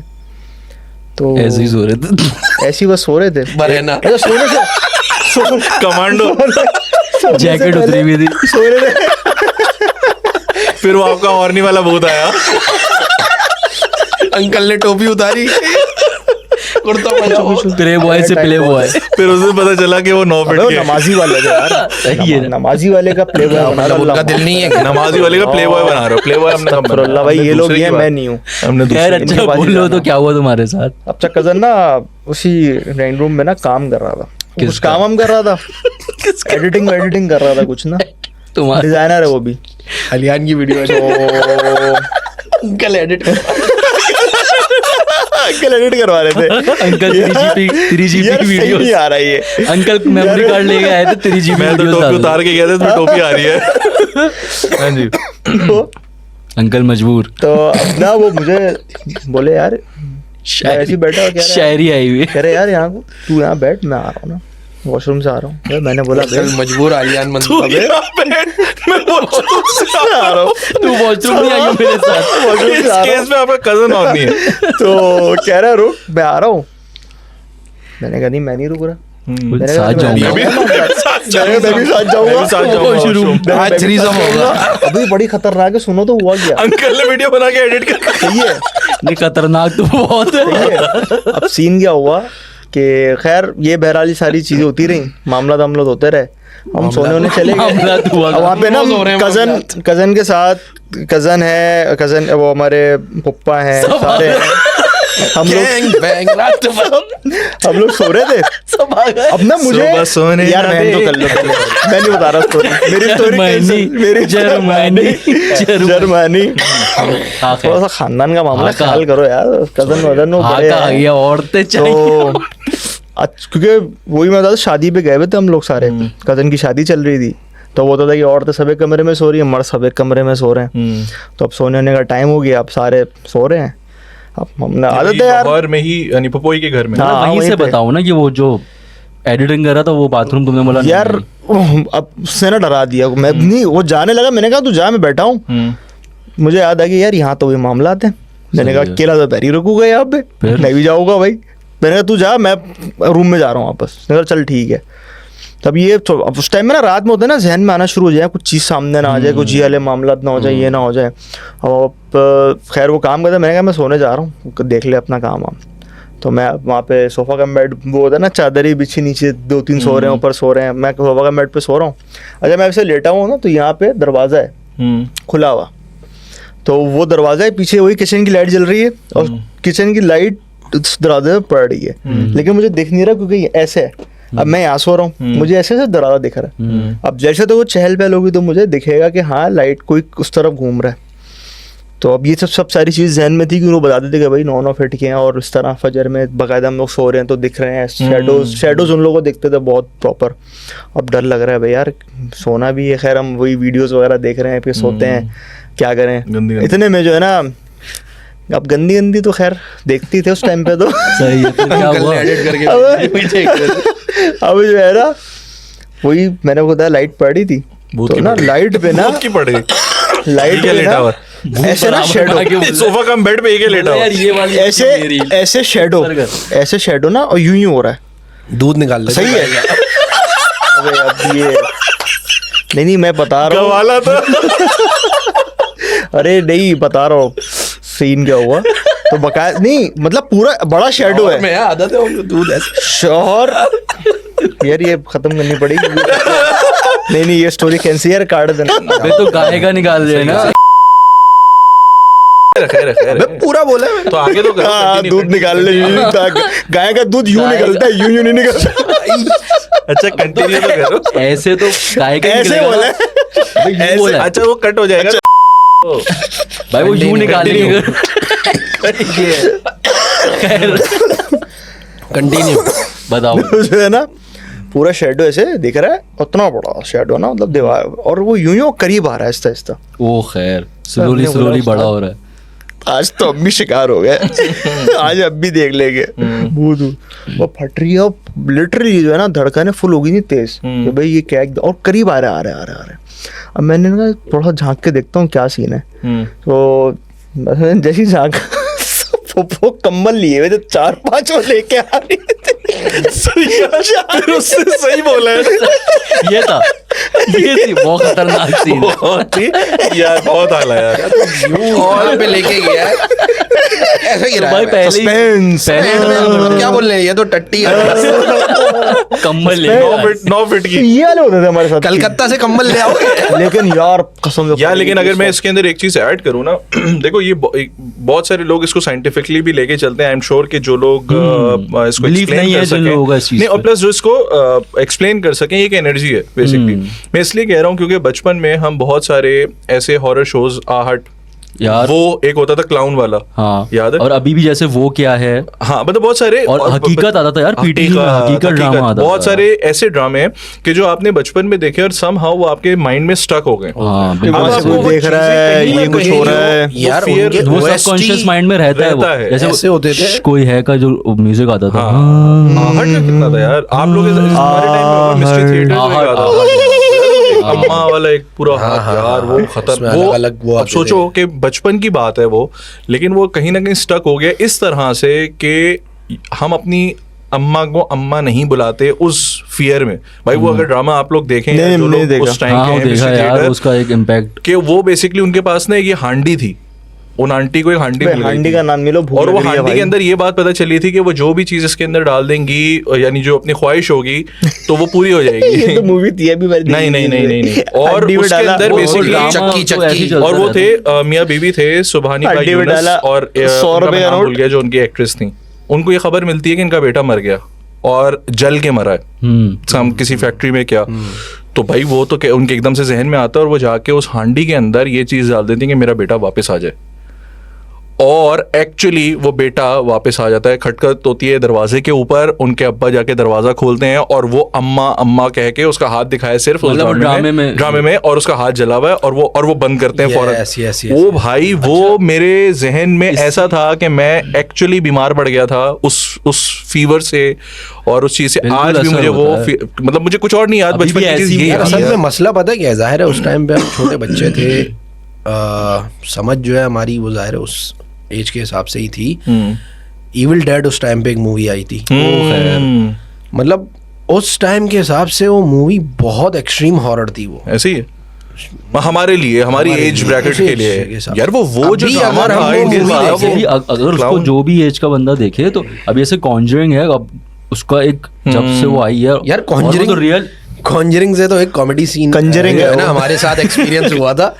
तो ऐसे ही सो रहे थे। ऐसे ही बस सो रहे थे। बरेना। अच्छा सोने से कमांडो जैकेट उतरी हुई थी। सो रहे थे, फिर वो आपका हॉर्नी वाला भूत आया। अंकल ने टोपी उतारी, कुर्ता पजामा। प्ले बॉय से प्ले बॉय। फिर उसे पता चला कि वो 9 अबे फीट वो के नमाजी वाले थे यार, सही है ना। नमाजी वाले का प्ले बॉय बना मतलब उनका रहा दिल नहीं है। नमाजी वाले का प्ले बॉय बना रहे हो। प्ले बॉय हमने कब बनाया? अल्लाह भाई, हमने ये लोग दूसरे ही की हैं, बात- मैं नहीं हूँ। हमने खैर दूसरे अच्छा इनके बोल लो पास तो क्या हुआ तुम्हारे साथ? अब तक कजन ना उसी ड्राइंग रूम में ना काम कर रहा था, कुछ किसका? काम हम कर रहा था, एडिटिंग कर रहा था कुछ ना, तुम्हारे डिजाइनर है वो भी। हलियान की वीडियो तो अंकल एडिट अंकल एडिट करवा रहे थे। अंकल 3GP यार सही वीडियो। नहीं आ रहा ये। अंकल मेमोरी कार्ड लेके आए थे 3GP मैं तो वीडियो टोपी उतार के गया था, इसमें टोपी आ रही है। हाँ जी। तो अंकल मजबूर। अब ना वो मुझे बोले यार, ऐसे ही बैठा और कह रहा है, शायरी आई हुई है। कह रहे यार यहाँ तू यहाँ बैठ, मैं आ रहा हूँ ना, वॉशरूम से आ रहा हूँ। मैंने बोला अंकल मजबूर आलियान तू मंसूर। यहाँ पे, मैं वॉशरूम से आ रहा हूँ। तू वॉशरूम नहीं आई हो मेरे साथ। वॉशरूम इस से आ रहा केस में आपका कजन और नहीं है। हूँ। तो कह रहा है रुक, मैं आ रहा हूँ। मैंने कहा नहीं, मैं नहीं रुक रहा। मैंने कहा, साथ मैं जाऊंगा। भी साथ जाऊंगा। मैं भी साथ जाऊंगा वॉशरूम। आज threesome होगा। अभी बड़ी खतरनाक है, सुनो तो हुआ क्या। अंकल ने वीडियो बना के एडिट कर। सही है, नहीं खतरनाक तो बहुत है। सही है। अब सीन क्या हुआ कि खैर ये बहरहाल ये सारी चीजें होती रही, मामला होते रहे, हम सोने होने चले मामला गए। तो हुआ। अब वहाँ पे ना हो रहे हैं कजन के साथ, कजन वो हमारे पप्पा हैं, सारे हैं, हम लोग Gang bang, रात भर। हम लोग सो रहे थे। सब आ गए। अब ना मुझे सुबह सोने यार ना मैं तो दे। कर लो पहले, मैं नहीं बता रहा स्टोरी, मेरी स्टोरी मेरी जर्मनी। जर्मनी। हाँ, थोड़ा सा खानदान का मामला हाँ, का- ख्याल करो यार, कजन वजन वो बड़े आ हैं। गया औरतें चाहिए। तो क्योंकि वही मैं बता रहा, शादी पे गए हुए थे हम लोग सारे, कजन की शादी चल रही थी, तो वो तो था कि औरतें सब एक कमरे में सो रही है, मर्द सब एक कमरे में सो रहे हैं। तो अब सोने होने का टाइम हो गया, अब सारे सो रहे हैं। अब हमने आदत है यार। घर में ही यानी पपोई के घर में। हाँ, वहीं वहीं से पे। बताओ ना कि वो जो एडिटिंग कर रहा था वो बाथरूम तुमने बोला यार नहीं। अब उसने ना डरा दिया मैं नहीं, वो जाने लगा, मैंने कहा तू जा, मैं बैठा हूँ। मुझे याद आ गया यार यहाँ तो वही मामला आते हैं। मैंने कहा सही है। अकेला तो पैर ही रुकूंगा यहाँ पे, फिर? मैं भी जाऊँगा भाई। मैंने कहा तू जा, मैं रूम में जा रहा हूँ वापस। मैंने कहा चल ठीक है। तब ये तो अब उस टाइम में ना रात में होता है ना, जहन में आना शुरू हो जाए, कुछ चीज़ सामने ना आ जाए, कुछ ये वाले मामला ना हो जाए, ये ना हो जाए। अब खैर वो काम करता, मैंने कहा मैं सोने जा रहा हूँ, देख ले अपना काम वाम। तो मैं वहाँ पे सोफ़ा का बेड वो होता है ना, चादर ही बिछी, नीचे 2-3 सो रहे हैं, ऊपर सो रहे हैं, मैं सोफ़ा का बेड पे सो रहा हूँ। अच्छा मैं ऐसे लेटा हूँ ना, तो यहाँ पे दरवाज़ा है खुला हुआ, तो वो दरवाज़ा है, पीछे वही किचन की लाइट जल रही है और किचन की लाइट उस दरवाजे में पड़ रही है, लेकिन मुझे दिख नहीं रहा क्योंकि ऐसे है। अब मैं यहाँ सो रहा हूँ, मुझे ऐसे से दरवाजा दिख रहा है। अब जैसे तो वो चहल पहल होगी तो मुझे दिखेगा कि हाँ लाइट कोई उस तरफ घूम रहा है। तो अब ये सब सारी चीज़ जहन में थी कि वो बताते थे कि भाई 9 फीट के हैं और इस तरह फजर में बाकायदा हम लोग सो रहे हैं तो दिख रहे हैं शेडोज उन लोगों को दिखते थे बहुत प्रॉपर। अब डर लग रहा है भाई यार, सोना भी है। खैर हम वही वीडियोस वगैरह देख रहे हैं, फिर सोते हैं, क्या करें। गंदी। इतने में जो है ना, अब गंदी तो खैर देखती थे उस टाइम पे तो सही है, फिर क्या हुआ? एडिट करके अब जो है ना, वही मैंने बताया लाइट पड़ी थी, भूत तो की ना पड़ी। लाइट पे ना भूत की पड़ी। लाइट पे लेटा हुआ। ना ऐसे ना शेडो, सोफा कम बेड पे एक ही लेटा हुआ। यार ये वाली ऐसे शेडो ना, और यूं ही हो रहा है। दूध निकाल ले। सही है। अबे अब ये नहीं मैं बता रहा हूँ। गवाला था। अरे नहीं बता रहा हूँ सीन क्या हुआ। तो बकाया नहीं, मतलब पूरा बड़ा शेडो है। मैं आदत है उनको दूध ऐसे। शोर यार ये खत्म करनी पड़ेगी। नहीं ये स्टोरी कैंसी यार, काट देना। अबे तो गाय का निकाल रहे हैं ना। खैर मैं पूरा बोला है। तो आगे तो करो, हाँ continue, दूध निकाल ले, यूं गाय का दूध यूं निकलता है, यूं नहीं निकलता। अच्छा कंटिन्यू तो करो। ऐसे तो गाय का ऐसे निकलेगा बोला ना। है। भाई यूं ऐसे- बोला है। अच्छा वो कट हो जाएगा। भाई वो यूं निकालेंगे। कंटिन्यू। बताओ। जो है ना पूरा शेडो ऐसे दिख रहा है, उतना बड़ा शेडो ना, मतलब दीवार, और वो यूं करीब आ रहा है आहिस्ता आहिस्ता। ओ खैर स्लोली हमने बोला बड़ा उस्ताद। हो रहा है। आज तो अब भी शिकार हो गए। आज अब भी देख लेंगे। भूत वो फट रही है, और लिटरली जो है ना धड़कनें फुल हो गई थी तेज कि भाई ये क्या और करीब आ रहा है। अब मैंने कहा थोड़ा झांक के देखता हूँ क्या सीन है। तो जैसे ही झांक वो कम्बल लिए हुए थे 4-5 वो लेके आ रही थी। फिर उससे सही बोला है। ये था, ये थी बहुत खतरनाक सीन। बहुत ही यार, बहुत आला यार। हॉल पे लेके गया है, ऐसे गिरा भाई है। पहले ही Suspense। मतलब क्या बोल रहे हैं, ये तो टट्टी है। कम्बल ले 9 फीट की। ये वाले होते थे हमारे साथ। कलकत्ता से कंबल ले आओगे। लेकिन यार कसम से यार लेकिन अगर मैं इसके अंदर एक चीज ऐड करूँ ना, देखो ये बहुत सारे लोग इसको साइंटिफिकली भी लेके चलते हैं। आई एम श्योर कि जो लोग इसको Belief एक्सप्लेन नहीं कर है जिन लोगों का इस सकें, चीज़ नहीं, और पे। प्लस जो इसको एक्सप्लेन कर सकें, ये एक एनर्जी है बेसिकली। मैं इसलिए कह रहा हूँ क्योंकि बचपन में हम बहुत सारे ऐसे हॉरर शोज, आहट, यार वो एक होता था क्लाउन वाला, हाँ याद है? और अभी भी जैसे वो क्या है, हाँ मतलब बहुत सारे, और हकीकत आता था यार, PTV में हकीकत ड्रामा आता बहुत था। सारे ऐसे ड्रामे हैं कि जो आपने बचपन में देखे और समहाउ वो आपके माइंड में स्टक हो गए। हाँ अब बिल्कुल ऐसे सही। कोई देख रहा है, कहीं ना ये कुछ कहीं हो रहा है। वो यार fear- उनके वो OST सबकॉन्शियस माइंड में रहता है वो। रहता है। जैसे ऐसे होते थे। कोई है का जो म्यूजिक आता था। आहट का कितना था यार, आप लोग हमारे टाइम में होगा मिस्ट्री थिएटर में आहट, आता था। अम्मा वाला एक पूरा हाथ यार, वो उसमें खतरनाक। अलग-अलग वो अब आते सोचो कि बचपन की बात है वो, लेकिन वो कहीं ना कहीं स्टक हो गया इस तरह से कि हम अपनी अम्मा को अम्मा नहीं बुलाते उस फियर में। भाई वो अगर ड्रामा आप लोग देखें, नहीं, जो नहीं लोग देखा। उस टाइम हाँ के वो हैं, देखा मिस्ट्री यार, थिएटर, उसका एक इम्पैक्ट। कि वो बेसिकली उनके पास ना ये हांडी थी, उन आंटी को एक हांडी मिल गई हांडी थी। का नाम मिलो भूल और वो गई है हांडी भाई। के अंदर ये बात पता चली थी कि वो जो भी चीज इसके अंदर डाल देंगी, यानी जो अपनी ख्वाहिश होगी, तो वो पूरी हो ये जाएगी। तो मूवी थी अभी मैंने नहीं नहीं नहीं नहीं नहीं। और हड्डी में उसके डाला, अंदर वो बेसिकली ड्रामा चक्की, तो ऐसे ही चलता और वो रहता थे है। मियाँ बीवी थे, सुबहानी का हड्डी में यूनुस डाला, और 100 उनका रुपए मैं का नाम नोट। भूल गया, जो उनकी एक्ट्रेस थी। उनको ये खबर मिलती है कि इनका बेटा मर गया और जल के मरा है सम किसी फैक्ट्री में क्या। तो भाई वो तो उनके एकदम से जहन में आता है और वो जाके उस हांडी के अंदर ये चीज डाल देती है कि मेरा बेटा वापस आ जाए। और एक्चुअली वो बेटा वापस आ जाता है, खटखट होती है दरवाजे के ऊपर, उनके अब्बा जाके दरवाजा खोलते हैं और वो अम्मा अम्मा कह के उसका हाथ दिखाया सिर्फ उस मतलब ड्रामे में और उसका हाथ जला हुआ है और वो बंद करते हैं फौरन। Yes, yes, yes, वो yes. भाई वो मेरे जहन में ऐसा था कि मैं एक्चुअली बीमार पड़ गया था उस फीवर से और उस चीज से। बिल्कुल आज भी असर मुझे वो होता है। मतलब मुझे कुछ और नहीं याद, अभी बचपन भी की चीज ऐसी यही यार, याद असल है। में मसला पता है क्या है, जाहिर है उस टाइम पे हम छोटे बच्चे थे, समझ जो है हमारी वो जाहिर है उस एज के हिसाब से ही थी। इविल डेड उस टाइम पे एक मूवी आई थी, मतलब उस टाइम के हिसाब से वो मूवी बहुत एक्सट्रीम हॉरर थी वो। ऐसे ही है हमारे लिए, हमारी हमारे एज लिए, ब्रैकेट उस के age लिए के हिसाब यार। वो जो अभी ड्रामा अगर हम था वो इंडियन movie वाला, देखें, वो भी अगर उसको Clown- जो भी एज का बंदा देखे तो अभी ऐसे कॉन्जरिंग है, अब उसका एक जब से वो आई है यार और वो तो रियल कॉन्जरिंग से तो एक कॉमेडी सीन Conjuring है ना वो। हमारे साथ एक्सपीरियंस हुआ था।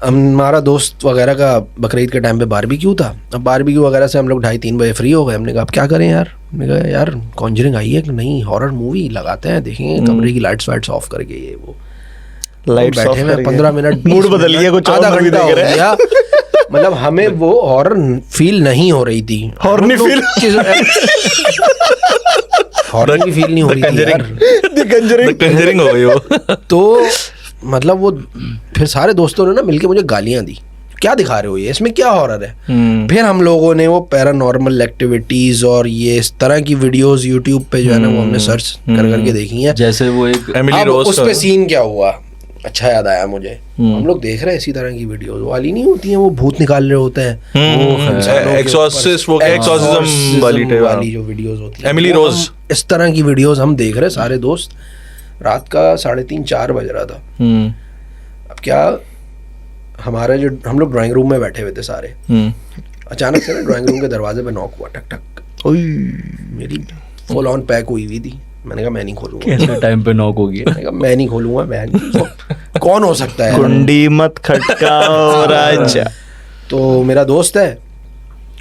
हमारा दोस्त वगैरह का बकरीद के टाइम पे बारबेक्यू था। अब बारबेक्यू वगैरह से हम लोग 2:30-3 बजे फ्री हो गए। हमने कहा अब क्या करें यार, हमने कहा यार कॉन्जरिंग आई है कि नहीं, हॉरर मूवी लगाते हैं, देखेंगे कमरे की लाइट्स वाइट्स ऑफ करके ये वो। लाइट्स ऑफ बैठे हुए 15 मिनट मूड बदल गया, कुछ आधा और movie घंटा हो देख रहे हैं। गया। मतलब हमें वो हॉरर फील नहीं हो रही थी। Horror नहीं feel? हॉरर की फील नहीं हो रही थी यार। कंजरिंग हो गई वो। तो मतलब वो फिर सारे दोस्तों ने ना मिलके मुझे गालियां दी, क्या दिखा रहे हो ये, इसमें क्या हॉरर है। फिर हम लोगों ने वो पैरानॉर्मल एक्टिविटीज और ये इस तरह की वीडियोस यूट्यूब पे जो है ना वो हमने सर्च कर करके देखी हैं। जैसे वो एक एमिली अब रोज उस पे सीन क्या हुआ, अच्छा याद आया मुझे। हम लोग देख रहे हैं इसी तरह की वीडियोस वाली नहीं होती हैं, वो भूत निकाल रहे होते हैं एक्सॉर्सिस्ट, वो एक्सॉर्सिज्म वाली टाइप वाली जो वीडियोस होती हैं, एमिली वो रोज। हम इस तरह की वीडियोस हम देख रहे हैं सारे दोस्त। रात का 3:30-4 बज रहा था। अब क्या, हमारा जो हम लोग ड्राइंग रूम में बैठे हुए थे सारे, अचानक से ना ड्राइंग रूम के दरवाजे पे नॉक हुआ, टक टक। मेरी फुल ऑन पैक हुई हुई थी। मैंने कहा मैं नहीं खोलूंगा। कैसे टाइम पे नॉक हो गया। मैंने कहा मैं नहीं खोलूंगा, मैं कौन हो सकता है। कुंडी मत खटकाओ राजा। तो मेरा दोस्त है,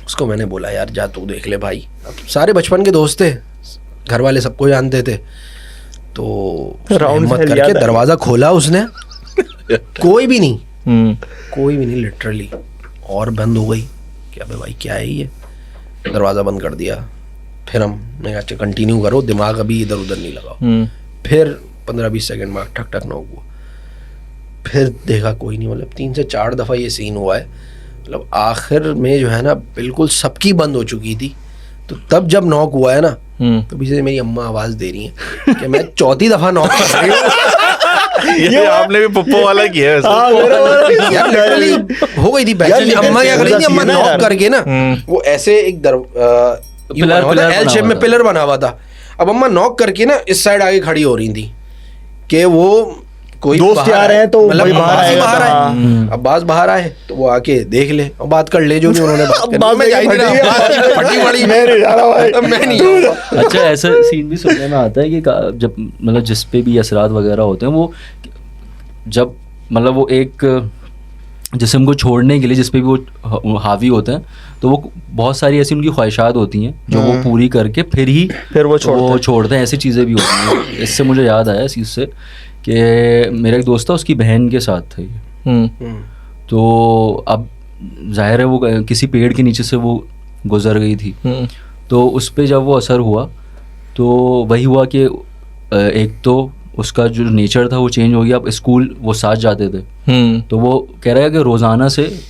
उसको मैंने बोला यार जा तू देख ले भाई। अब सारे बचपन के दोस्त थे, घर वाले सबको जानते थे। तो उसने Round हिम्मत cell करके याद है। दरवाजा खोला उसने, कोई भी नहीं, कोई भी नहीं लिटरली, और बंद हो गई। क्या भाई क्या है ये, दरवाज़ा बंद कर दिया। फिर हमने कहा कंटिन्यू करो, दिमाग अभी इधर उधर नहीं लगाओ। फिर 15-20 सेकंड बाद ठक ठक नॉक हुआ। फिर देखा कोई नहीं, मतलब 3 से 4 दफ़ा ये सीन हुआ है। मतलब आखिर में जो है ना बिल्कुल सबकी बंद हो चुकी थी। तो तब जब नॉक हुआ है ना, तो पीछे से मेरी अम्मा आवाज़ दे रही है कि मैं 4थी दफ़ा नॉक कर रही हूँ। ये आपने भी पप्पो वाला किया है वैसे। यार literally हो गई थी पहचान। अम्मा क्या कर रही थी, अम्मा यार। नॉक करके ना वो ऐसे एक पिलर एल शेप में पिलर बना हुआ था। अब अम्मा नॉक करके ना इस साइड आगे खड़ी हो रही थी कि वो कोई दोस्त बाहर आ रहे हैं तो मतलब वही बाहर अब्बास ही आएगा, बाहर आए। हाँ। अब्बास बाहर आए तो वो आके देख ले और बात कर ले जो भी उन्होंने बात करनी। अब्बास मैं जा ही नहीं रहा, फटी अब्बास की फटी पड़ी, मैं नहीं जा रहा भाई। मैं नहीं जाऊंगा। अच्छा ऐसा सीन भी सुनने में आता है कि जब मतलब जिस पे भी असरात वगैरह होते हैं वो जब मतलब वो एक जिस्म को छोड़ने के लिए जिस पे भी वो हावी होते हैं तो वो बहुत सारी ऐसी उनकी ख्वाहिशात होती हैं जो वो पूरी करके फिर वो छोड़ते हैं। ऐसी चीज़ें भी होती हैं। इससे मुझे याद आया इस चीज़ से कि मेरा एक दोस्त था, उसकी बहन के साथ था ये। तो अब जाहिर है वो किसी पेड़ के नीचे से वो गुजर गई थी। तो उस पर जब वो असर हुआ तो वही हुआ कि एक तो उसका जो नेचर था वो चेंज हो गया। अब स्कूल वो साथ जाते थे तो वो कह रहा है कि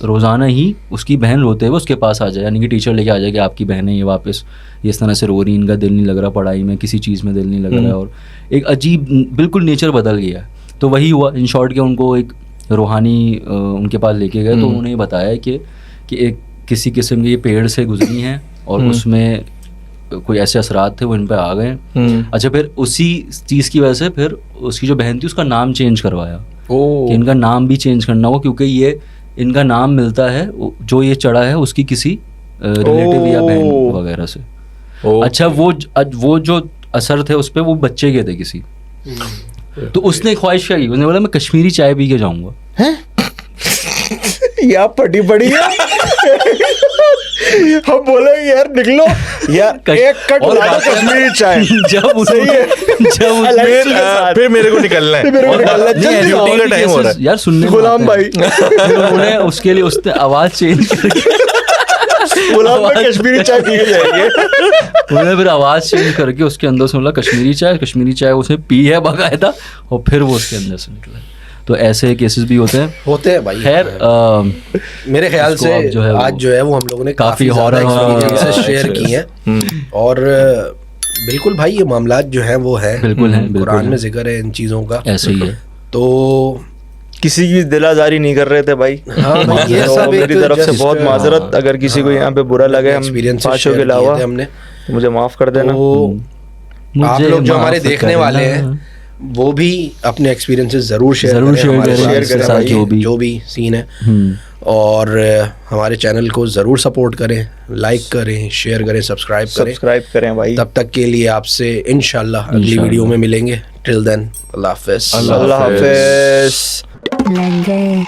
रोज़ाना ही उसकी बहन रोते हुए उसके पास आ जाए, यानी कि टीचर लेके आ जाए कि आपकी बहन है ये वापस ये इस तरह से रो रही, इनका दिल नहीं लग रहा पढ़ाई में, किसी चीज़ में दिल नहीं लग रहा है। और एक अजीब बिल्कुल नेचर बदल गया। तो वही हुआ इन शॉर्ट कि उनको एक रूहानी उनके पास लेके गए तो उन्होंने ये बताया कि एक किसी किस्म के ये पेड़ से गुजरी हैं और उसमें कोई ऐसे असरात थे वो इन पे आ गए। अच्छा फिर उसी चीज़ की वजह से फिर उसकी जो बहन थी उसका नाम चेंज करवाया कि इनका नाम भी चेंज करना हो क्योंकि ये इनका नाम मिलता है जो ये चढ़ा है उसकी किसी रिलेटिव या बहन वगैरह से। अच्छा वो जो असर थे उस पर वो बच्चे के थे किसी। तो उसने ख्वाहिश क्या की, उसने बोला मैं कश्मीरी चाय पी के जाऊँगा। या फटी पड़ी है। हम बोले यार निकलो यार एक कट ला दो कश्मीरी चाय। फिर मेरे को निकलना है, ड्यूटी का टाइम हो रहा है यार सुनने गुलाम भाई। उन्होंने उसके लिए उसने आवाज चेंज करके गुलाब में कश्मीरी चाय पी के जाएंगे। उन्होंने फिर आवाज़ चेंज करके उसके अंदर से बोला कश्मीरी चाय उसने पी है बाकायदा, और फिर वो उसके अंदर से निकला। तो ऐसे केसेस भी होते हैं भाई। खैर मेरे ख्याल से इसको आप जो है आज जो है वो हम लोगों ने काफी ज़्यादा horror experiences शेयर किए हैं। और बिल्कुल भाई ये मामलात जो हैं वो है, बिल्कुल हैं, बिल्कुल कुरान हैं। में जिक्र है इन चीज़ों का। ऐसे ही है। तो किसी की दिलाजारी नहीं कर रहे थे भाई। हाँ भाई, ये तो सब मेरी एक तरफ से just, बहुत माजरत, अगर किसी को यहाँ पे बुरा लगे हम experiences पांचों के share किए अलावा, थे हमने। तो मुझे माफ कर देना। तो आप मुझे लोग जो माफ हमारे देखने करना। वाले हैं वो भी अपने एक्सपीरियंसेस जरूर शेयर जरूर करें शेयर हमारे करें साथ, इसके साथ जो भी सीन है। हम्म, और हमारे चैनल को ज़रूर सपोर्ट करें, लाइक करें, शेयर करें, सब्सक्राइब करें। सब्सक्राइब करें भाई। तब तक के लिए आपसे इंशाल्लाह अगली इंशाल्लाह। वीडियो में मिलेंगे। टिल देन अल्लाह हाफिज़। अल्लाह हाफिज़। लग गए